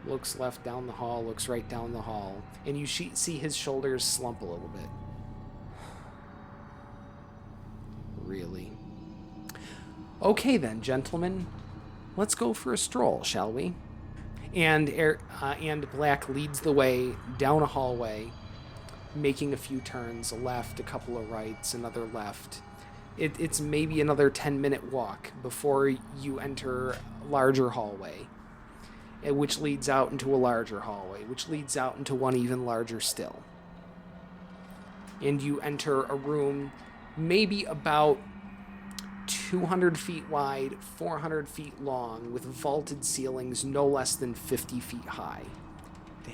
looks left down the hall, looks right down the hall, and you see his shoulders slump a little bit. Really? Okay then, gentlemen. Let's go for a stroll, shall we? And Black leads the way down a hallway, making a few turns, a left, a couple of rights, another left. It's maybe another 10-minute walk before you enter a larger hallway, which leads out into a larger hallway, which leads out into one even larger still. And you enter a room maybe about 200 feet wide, 400 feet long, with vaulted ceilings no less than 50 feet high.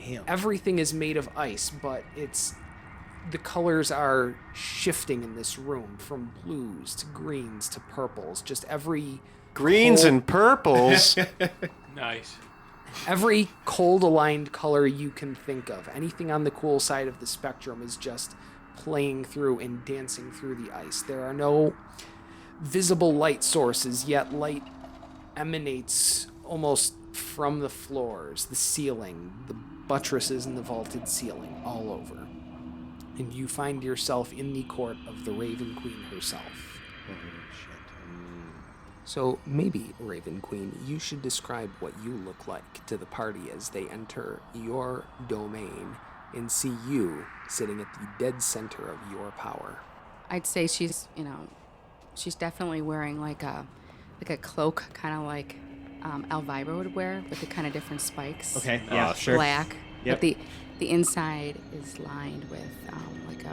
Damn. Everything is made of ice, but the colors are shifting in this room from blues to greens to purples. Just every Greens cold- and purples. Nice. every cold aligned color you can think of. Anything on the cool side of the spectrum is just playing through and dancing through the ice. There are no visible light sources, yet light emanates almost from the floors, the ceiling, the buttresses in the vaulted ceiling, all over. And you find yourself in the court of the Raven Queen herself. So maybe, Raven Queen, you should describe what you look like to the party as they enter your domain and see you sitting at the dead center of your power. I'd say she's definitely wearing like a cloak, kind of like Elvira would wear, with the kind of different spikes. Okay, yeah, sure. Black. Yep. But the inside is lined with like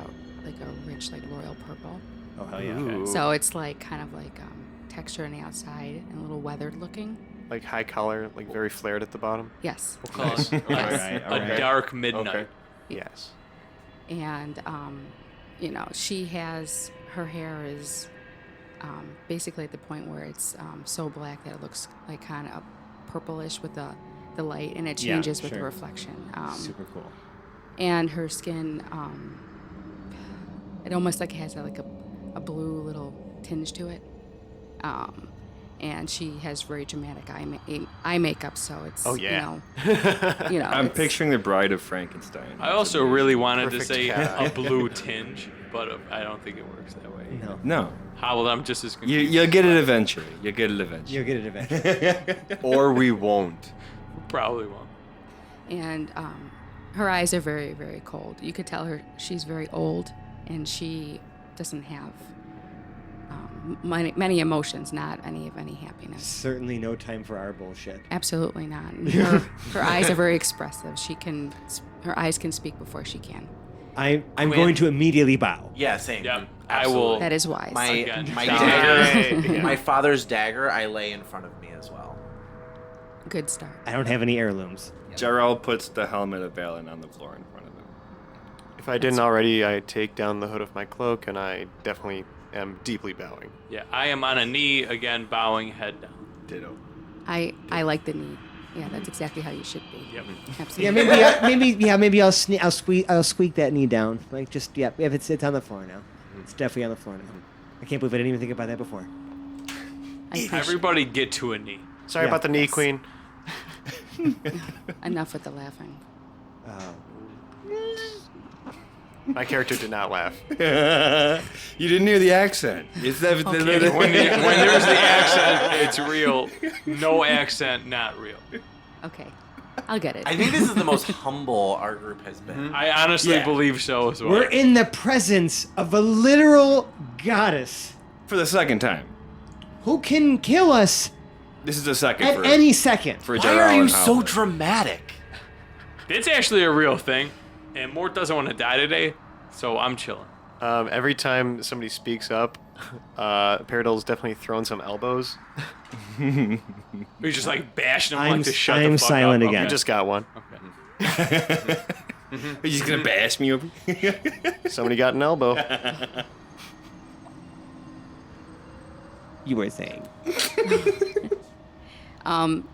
a rich, like royal purple. Oh, hell yeah. Ooh. So it's like kind of like texture on the outside and a little weathered looking. Like high collar, like very flared at the bottom. Yes. We'll call it Alright, a alright. dark midnight. Okay. Yes. And she has, her hair is basically at the point where it's so black that it looks like kind of purplish with the light, and it Yeah, changes with the sure. reflection. Super cool. And her skin, it almost like has a blue little tinge to it. And she has very dramatic eye makeup, so it's Oh, yeah. I'm it's- picturing the Bride of Frankenstein. I also really wanted Perfect to say cat. a blue tinge, but I don't think it works that way. No. How well, I'm just as confused. You'll get it eventually. You'll get it eventually. You'll get it eventually. Or we won't. Probably won't. And her eyes are very, very cold. You could tell she's very old, and she doesn't have many emotions, not any happiness. Certainly no time for our bullshit. Absolutely not. And her eyes are very expressive. Her eyes can speak before she can. I'm Quinn. going to immediately bow. Yeah, same. Yep. I Absolutely. will. That is wise. My Again, my down. dagger, Yeah. my father's dagger, I lay in front of me as well. Good start. I don't have any heirlooms. Jarrell puts the helmet of Balin on the floor in front of him. If I didn't already, I take down the hood of my cloak, and I definitely am deeply bowing. Yeah, I am on a knee again, bowing head down. Ditto. I like the knee. Yeah, that's exactly how you should be. Yep. Absolutely. Maybe I'll squeak that knee down. Like just if it's on the floor now. It's definitely on the floor now. I can't believe I didn't even think about that before. I appreciate Everybody get to a knee. Sorry Yeah. about the knee, Yes. Queen. enough with the laughing. My character did not laugh. You didn't hear the accent. It's that, When there's the accent, it's real. No accent, not real. Okay, I'll get it. I think this is the most humble our group has been. I honestly Yeah. believe so as well. We're in the presence of a literal goddess for the second time. who can kill us This is the second at for, any second. for Why Jarrell are you and so Howard. dramatic? It's actually a real thing, and Mort doesn't want to die today, so I'm chilling. Every time somebody speaks up, Paradol's definitely throwing some elbows. We're just like bashing him I'm- like to shut I'm the fuck silent up. again. I just got one. Okay. Are you just gonna bash me over? Somebody got an elbow. You were saying. And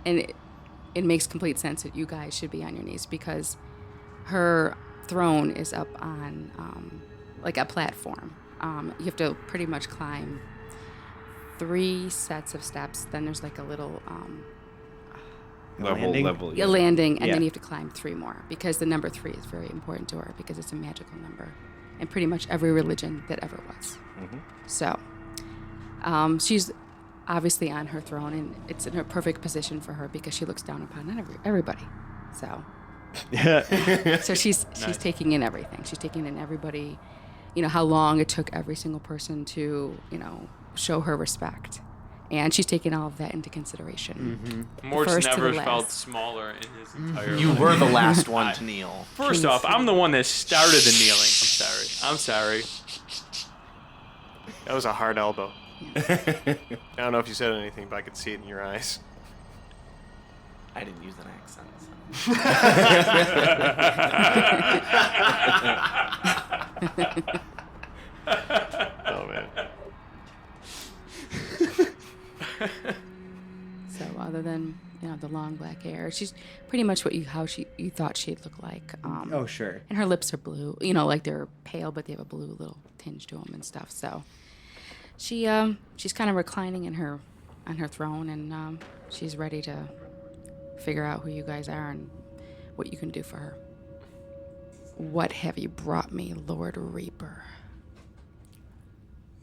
it makes complete sense that you guys should be on your knees because her throne is up on like a platform. You have to pretty much climb 3 sets of steps. Then there's like a little Landing? a yeah. landing, and Yeah. then you have to climb 3 more because the number 3 is very important to her because it's a magical number in pretty much every religion that ever was. So she's obviously on her throne, and it's in a perfect position for her because she looks down upon everybody. So, so she's taking in everything. She's taking in everybody. You know how long it took every single person to show her respect, and she's taking all of that into consideration. Mort's first to never the felt last. smaller in his entire You life. were the last one to kneel. First off, I'm the one that started the kneeling. I'm sorry. That was a hard elbow. I don't know if you said anything, but I could see it in your eyes. I didn't use an accent. Oh man. So other than the long black hair, she's pretty much you thought she'd look like. Oh, sure. And her lips are blue. Like they're pale, but they have a blue little tinge to them and stuff. So she's kind of reclining on her throne, and she's ready to figure out who you guys are and what you can do for her. What have you brought me, Lord Reaper?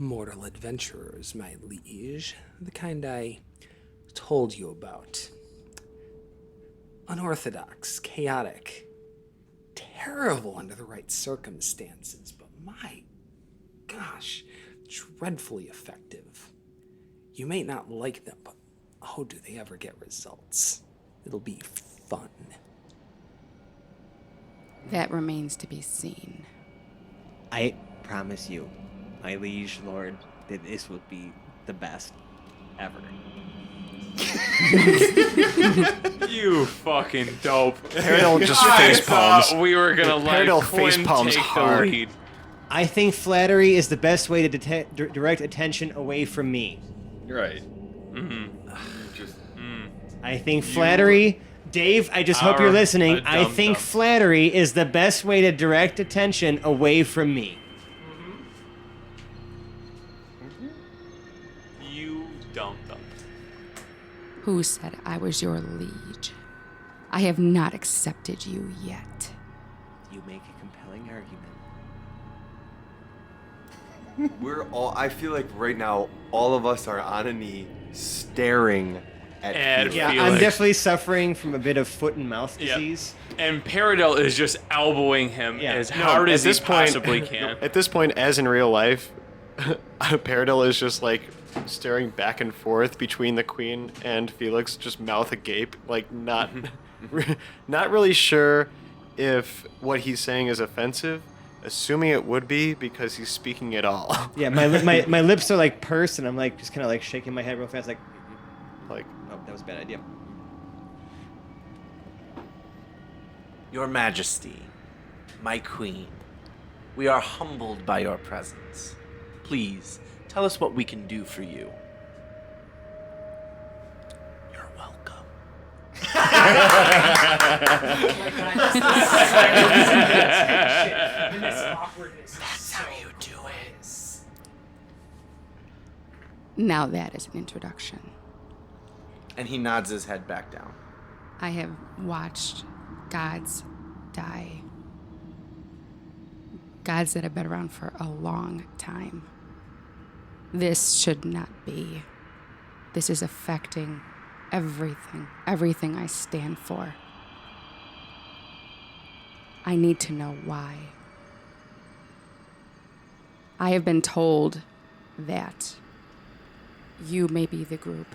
mortal adventurers, my liege. The kind I told you about. Unorthodox, chaotic, terrible under the right circumstances, but my gosh, dreadfully effective. You may not like them, but oh, do they ever get results? It'll be fun. That remains to be seen. I promise you, my liege lord, that this would be the best ever. You fucking dope. Paradol just I face palms. thought we were gonna let Paradol Quinn face palms take hard. the lead. I think flattery is the best way to direct attention away from me. You're right. Just I think flattery... Dave, I just hope you're are listening. a I think dum-dum. flattery is the best way to direct attention away from me. You dum-dum. Who said I was your liege? I have not accepted you yet. You make a compelling argument. we're all. I feel like right now all of us are on a knee, staring at And Felix. Yeah, I'm Felix. definitely suffering from a bit of foot and mouth Yep. disease. And Paradol is just elbowing him Yeah. as No, hard at as he this point- possibly can. At this point, as in real life, Paradol is just like staring back and forth between the queen and Felix, just mouth agape, like not really sure if what he's saying is offensive, assuming it would be because he's speaking at all. Yeah, my lips are like pursed, and I'm like just kind of like shaking my head real fast, like, Like, oh, that was a bad idea. Your Majesty, my queen, we are humbled by your presence. Please, tell us what we can do for you. You're welcome. That's how you do it. Now that is an introduction. And he nods his head back down. I have watched gods die. Gods that have been around for a long time. This should not be. This is affecting everything I stand for. I need to know why. I have been told that you may be the group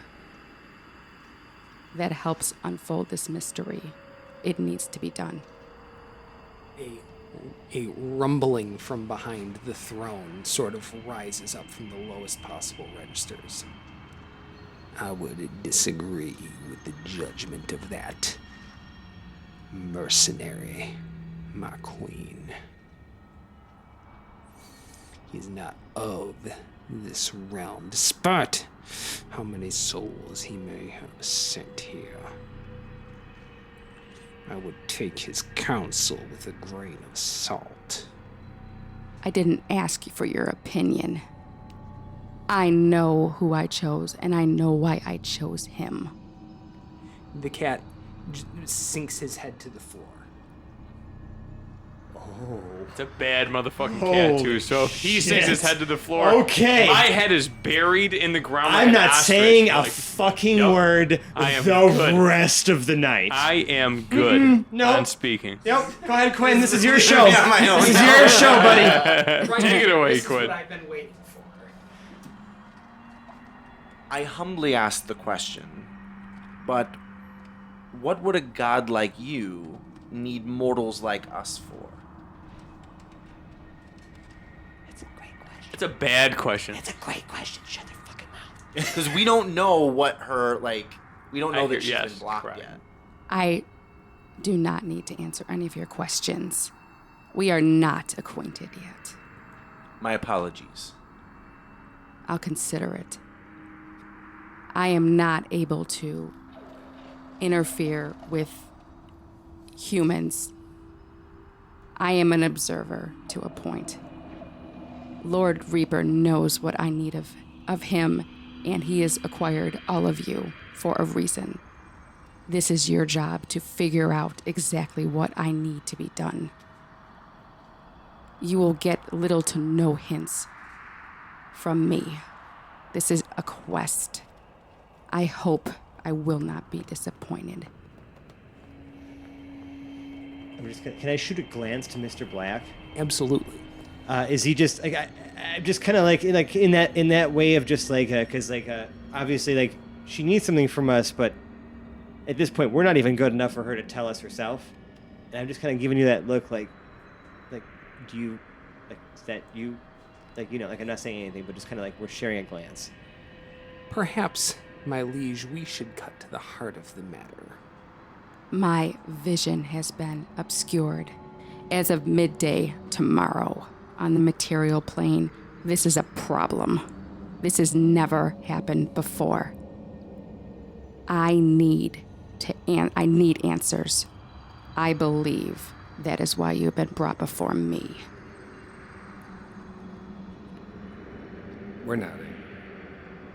that helps unfold this mystery. It needs to be done. A rumbling from behind the throne sort of rises up from the lowest possible registers. I would disagree with the judgment of that mercenary, my queen. He's not of this realm, despite how many souls he may have sent here. I would take his counsel with a grain of salt. I didn't ask you for your opinion. I know who I chose, and I know why I chose him. The cat sinks his head to the floor. It's a bad motherfucking cat, too. So if he sinks his shit. head to the floor, Okay. my head is buried in the ground. like I'm an not ostrich, saying a like, fucking Yep. word I am the good. rest of the night. I am good nope. on speaking. Yep, go ahead, Quinn. This is your show. my own This is your show, buddy. Take it away, This is Quinn. what I've been waiting for. I humbly ask the question, but what would a god like you need mortals like us for? It's a bad question. It's a great question. Shut your fucking mouth. Because we don't know what her, we don't know I that she's hear- been yes, blocked correct. yet. I do not need to answer any of your questions. We are not acquainted yet. My apologies. I'll consider it. I am not able to interfere with humans. I am an observer to a point. Lord Reaper knows what I need of him, and he has acquired all of you for a reason. This is your job to figure out exactly what I need to be done. You will get little to no hints from me. This is a quest. I hope I will not be disappointed. Can I shoot a glance to Mr. Black? Absolutely. Is he just like I'm just kind of like in that way of just like because obviously like she needs something from us, but at this point we're not even good enough for her to tell us herself. And I'm just kind of giving you that look like do you like is that you like like I'm not saying anything, but just kind of like we're sharing a glance. Perhaps, my liege, we should cut to the heart of the matter. My vision has been obscured. As of midday tomorrow, on the material plane, this is a problem. This has never happened before. I need answers. I believe that is why you have been brought before me. We're nodding.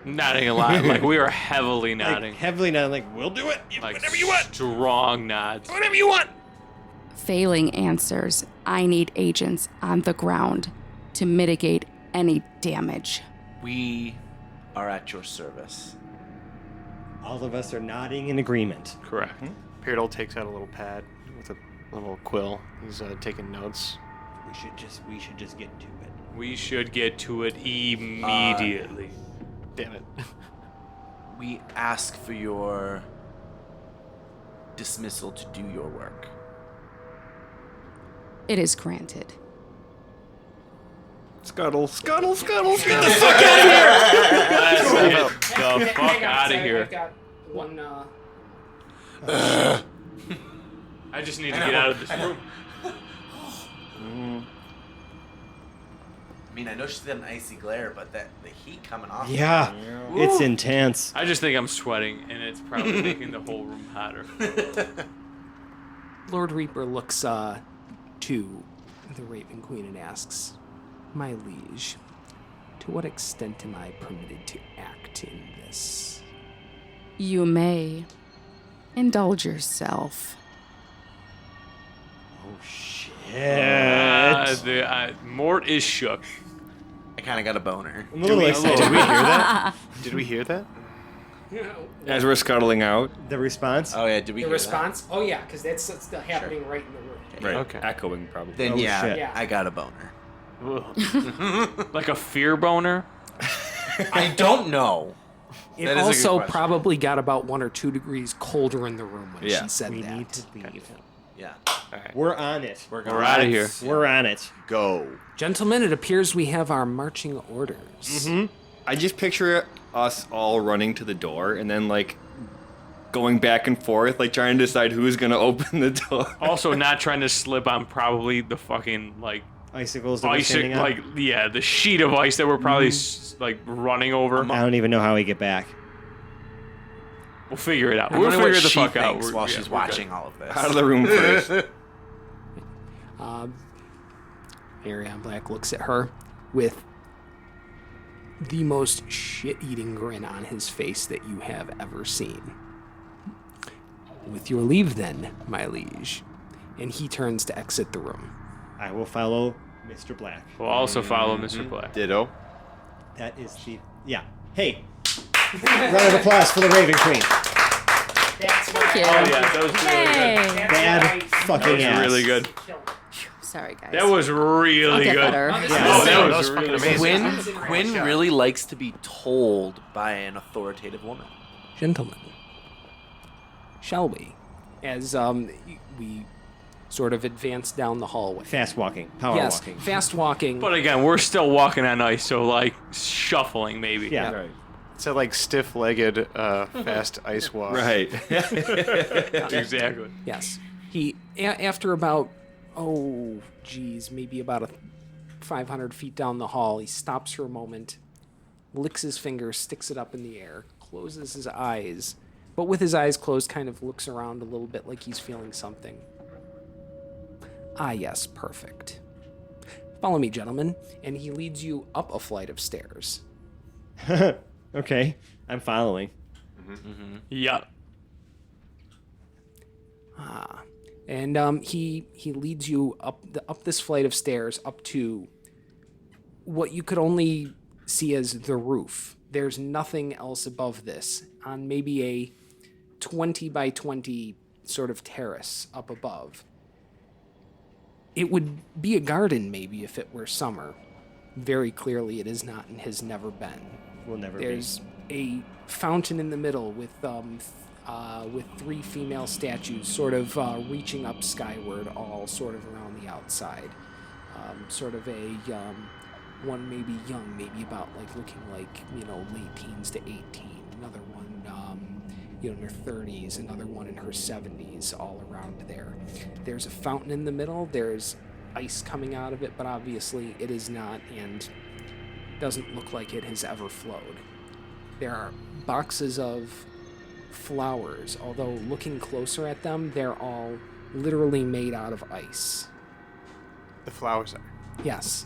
Nodding a lot. Like, we are heavily nodding. Heavily nodding, like we'll do it. Like, Whatever you want. Strong nods. Whatever you want. Failing answers, I need agents on the ground to mitigate any damage. We are at your service. All of us are nodding in agreement. Correct. Peridot takes out a little pad with a little quill. He's taking notes. We should just get to it. We should get to it immediately. Damn it. We ask for your dismissal to do your work. It is granted. Scuttle, scuttle, scuttle, scuttle. Let's get the fuck out of here. I've got one. I just need to get out of this room. I mean, I know she's got an icy glare, but the heat coming off. Yeah, it's intense. I just think I'm sweating, and it's probably making the whole room hotter. Lord Reaper looks to the Raven Queen and asks, "My liege, to what extent am I permitted to act in this?" You may indulge yourself. Oh shit. Mort is shook. I kind of got a boner. I'm a little excited. Did we hear that? Did we hear that? As we're scuttling out. The response? Oh yeah, did we The hear response? Oh yeah, because that's still happening right in the room. Right. Okay. Echoing probably. Then Oh, yeah, shit. Yeah. I got a boner. Like a fear boner? I don't know. It That is a good also question. probably got about 1 or 2 degrees colder in the room when Yeah. she said We that. need to leave. Yeah. We're on it. We're out of here. We're on it. Go. Gentlemen, it appears we have our marching orders. I just picture us all running to the door and then like going back and forth, like trying to decide who's gonna open the door. Also, not trying to slip on probably the fucking, like, Icicles that we're ice, standing on. like, yeah, the sheet of ice that we're probably, like, running over. I don't even know how we get back. We'll figure it out. I We'll wonder figure what the she fuck out. thinks We're- while yeah, she's we're good. watching all of this. Out of the room first. Ariane Black looks at her with the most shit-eating grin on his face that you have ever seen. With your leave then, my liege. And he turns to exit the room. I will follow Mr. Black. We'll also follow Mr. Black. Ditto. That is the... Yeah. Hey! Round of applause for the Raven Queen. Thank you. Oh, yeah, that was really good. Yay. Bad fucking That ass. was really good. Sorry, guys. That was really I'll get good. better. Oh, that was fucking really amazing. Quinn really likes to be told by an authoritative woman. Gentlemen, shall we? As we sort of advance down the hallway. Fast walking. Power Yes, walking. fast walking. But again, we're still walking on ice, so, like, shuffling maybe. Yeah. Right. It's a like stiff-legged, fast ice walk. Right. Exactly. Yes. He, after about, maybe about 500 feet down the hall, he stops for a moment, licks his finger, sticks it up in the air, closes his eyes, but with his eyes closed, kind of looks around a little bit like he's feeling something. Ah, yes, perfect. Follow me, gentlemen. And he leads you up a flight of stairs. Okay. I'm following. Yeah. And he leads you up this flight of stairs up to what you could only see as the roof. There's nothing else above this on maybe a 20 by 20 sort of terrace up above. It would be a garden maybe if it were summer. Very clearly it is not and has never been. Will never There's a fountain in the middle with 3 female statues sort of reaching up skyward, all sort of around the outside. Sort of a one maybe young, maybe about like looking like, you know, late teens to 18. Another one, you know, in her 30s. Another one in her 70s, all around there. There's a fountain in the middle. There's ice coming out of it, but obviously it is not and doesn't look like it has ever flowed. There are boxes of flowers, although looking closer at them, they're all literally made out of ice. The flowers are. Yes.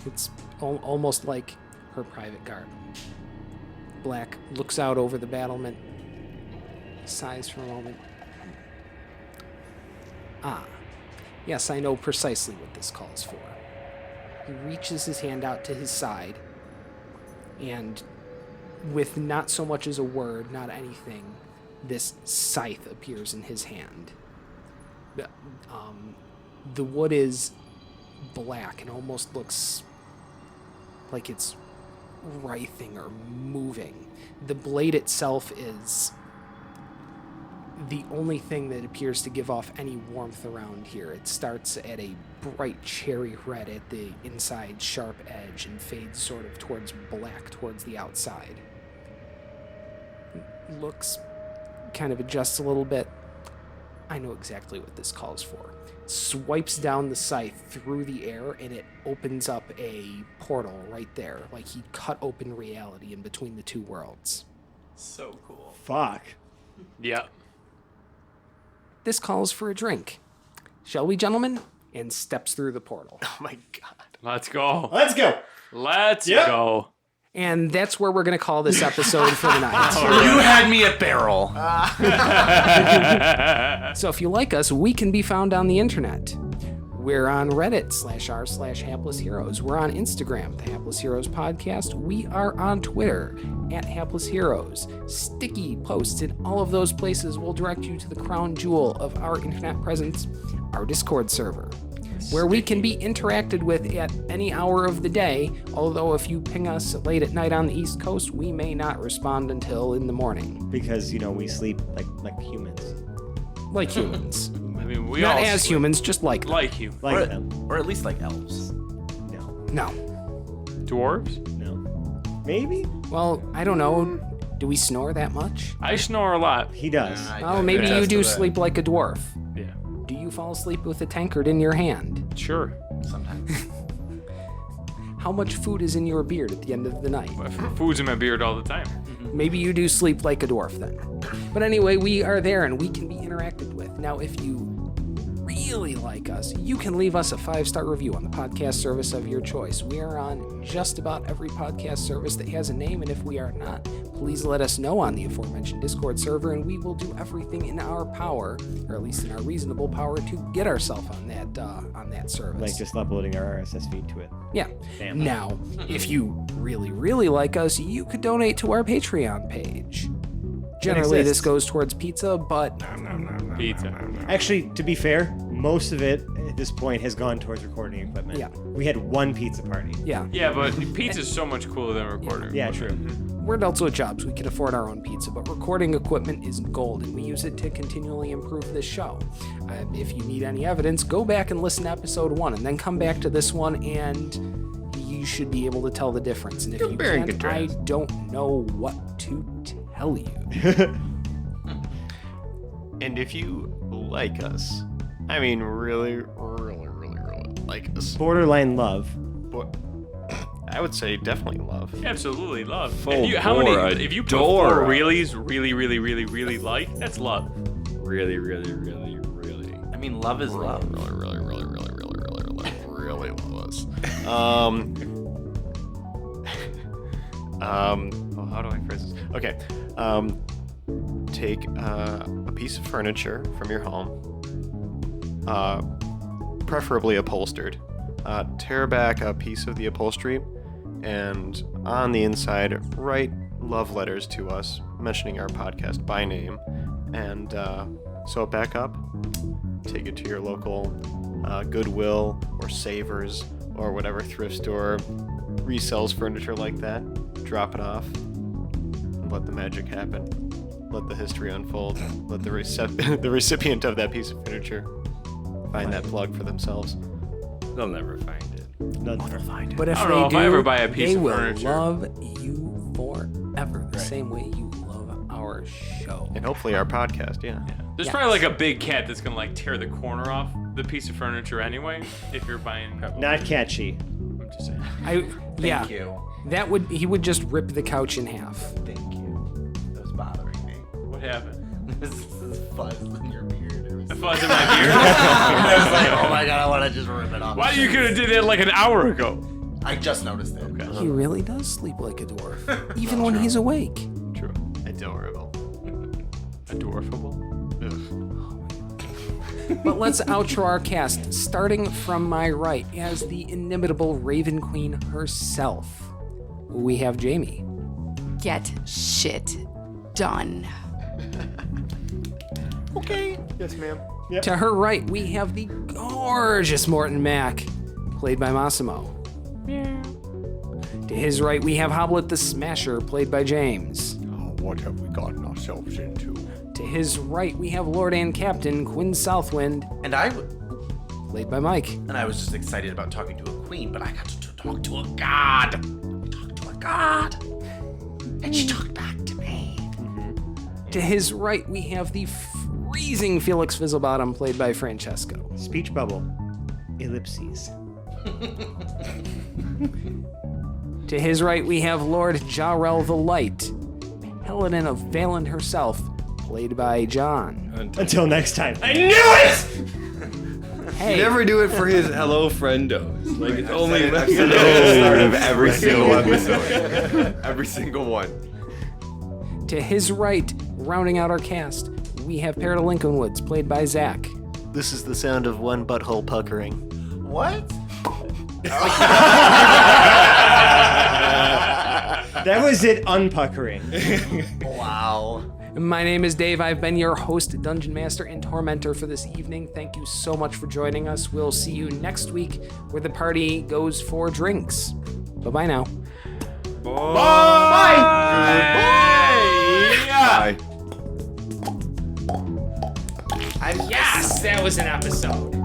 It's almost like her private garden. Black looks out over the battlement, sighs for a moment. Ah, yes, I know precisely what this calls for. He reaches his hand out to his side, and with not so much as a word, not anything, this scythe appears in his hand. The wood is black and almost looks like it's writhing or moving. The blade itself is the only thing that appears to give off any warmth around here. It starts at a bright cherry red at the inside sharp edge and fades sort of towards black towards the outside. Looks, kind of adjusts a little bit. I know exactly what this calls for. Swipes down the scythe through the air and it opens up a portal right there. Like he cut open reality in between the two worlds. So cool. Fuck. Yep. This calls for a drink. Shall we, gentlemen? And steps through the portal. Oh my god. Let's go. Let's go. Let's Yep. go. And that's where we're going to call this episode for the night. You had me at barrel. So if you like us, we can be found on the internet. We're on Reddit /r/Hapless Heroes. We're on Instagram, the Hapless Heroes Podcast. We are on Twitter at Hapless Heroes. Sticky posts in all of those places will direct you to the crown jewel of our internet presence, our Discord server, where we can be interacted with at any hour of the day, although if you ping us late at night on the East Coast, we may not respond until in the morning. Because, you know, we sleep like humans. Like humans. I mean, we Not all as sleep. humans, just like them. Like you. Like them. Or at least like elves. No. No. Dwarves? No. Maybe? Well, I don't know. Do we snore that much? I snore a lot. He does. Oh, maybe you attest do to that. sleep like a dwarf. Yeah. Do you fall asleep with a tankard in your hand? Sure. Sometimes. How much food is in your beard at the end of the night? Food's in my beard all the time. Maybe you do sleep like a dwarf then. But anyway, we are there and we can be interacted with. Now, if you really like us, you can leave us a 5-star review on the podcast service of your choice. We are on just about every podcast service that has a name, and if we are not, please let us know on the aforementioned Discord server, and we will do everything in our power, or at least in our reasonable power, to get ourselves on that service. Like just uploading our RSS feed to it. Yeah. Damn. Now, if you really, really like us, you could donate to our Patreon page. Generally, this exists. goes towards pizza, but Pizza. Actually, to be fair, most of it at this point has gone towards recording equipment. Yeah. We had one pizza party. yeah. Yeah, but pizza's so much cooler than recording. Yeah, true. We're adults with jobs. We can afford our own pizza, but recording equipment is gold, and we use it to continually improve this show. If you need any evidence, go back and listen to episode 1, and then come back to this one, and you should be able to tell the difference. And if you can't, I don't know what to tell you. And if you like us, I mean really, really, really, really like us, Borderline love. but I would say definitely love. Absolutely love. Full If you, how bore, many? If you put adore 4 us. reallys, really like, that's love. Really, really, really, really. I mean, love is love. Really love us. Well, how do I phrase this? Okay. Take a piece of furniture from your home, preferably upholstered, tear back a piece of the upholstery, and on the inside, write love letters to us, mentioning our podcast by name, and sew it back up. Take it to your local Goodwill or Savers or whatever thrift store resells furniture like that. Drop it off. And let the magic happen. Let the history unfold. Let the the recipient of that piece of furniture find that plug for themselves. They'll never find it. They'll never find it. But if I don't they know if do, I ever buy a piece they of will furniture. love you forever, the same way you love our show. And hopefully our podcast, yeah. There's Yes. probably like a big cat that's gonna like tear the corner off the piece of furniture anyway. If you're buying, Not catchy. I'm just saying. Yeah, Thank you. he would just rip the couch in half. Thank you. That was bothering me. What happened? This is fuzz in your beard. A fuzz in my beard. I was like, oh my god, I want to just rip it off. Why you could have did that like an hour ago? I just noticed it. Okay. He really does sleep like a dwarf, even when he's awake. True. Adorable. Adorable. But let's outro our cast, starting from my right as the inimitable Raven Queen herself. We have Jamie. Get shit done. Yes, ma'am. To her right, we have the gorgeous Morton Mac, played by Massimo. To his right, we have Hoblet the Smasher, played by James. Oh, what have we gotten ourselves into? To his right, we have Lord and Captain Quinn Southwind, And I played by Mike. was just excited about talking to a queen, but I got to talk to a god. Talk to a god. And she talked back to me. To his right, we have the freezing Felix Fizzlebottom, played by Francesco. Speech bubble. Ellipses. To his right, we have Lord Jarrell the Light, Paladin of Valen herself, played by John. Until next time. Hey, Never do it for his hello friendos. Like it's only At the start of every single episode. Every single one. to his right, rounding out our cast, we have Parrot of Lincoln Woods, played by Zach. This is the sound of one butthole puckering. What? That was it unpuckering. Wow. My name is Dave. I've been your host, Dungeon Master, and Tormentor for this evening. Thank you so much for joining us. We'll see you next week where the party goes for drinks. Bye-bye now. Bye. Yes, that was an episode.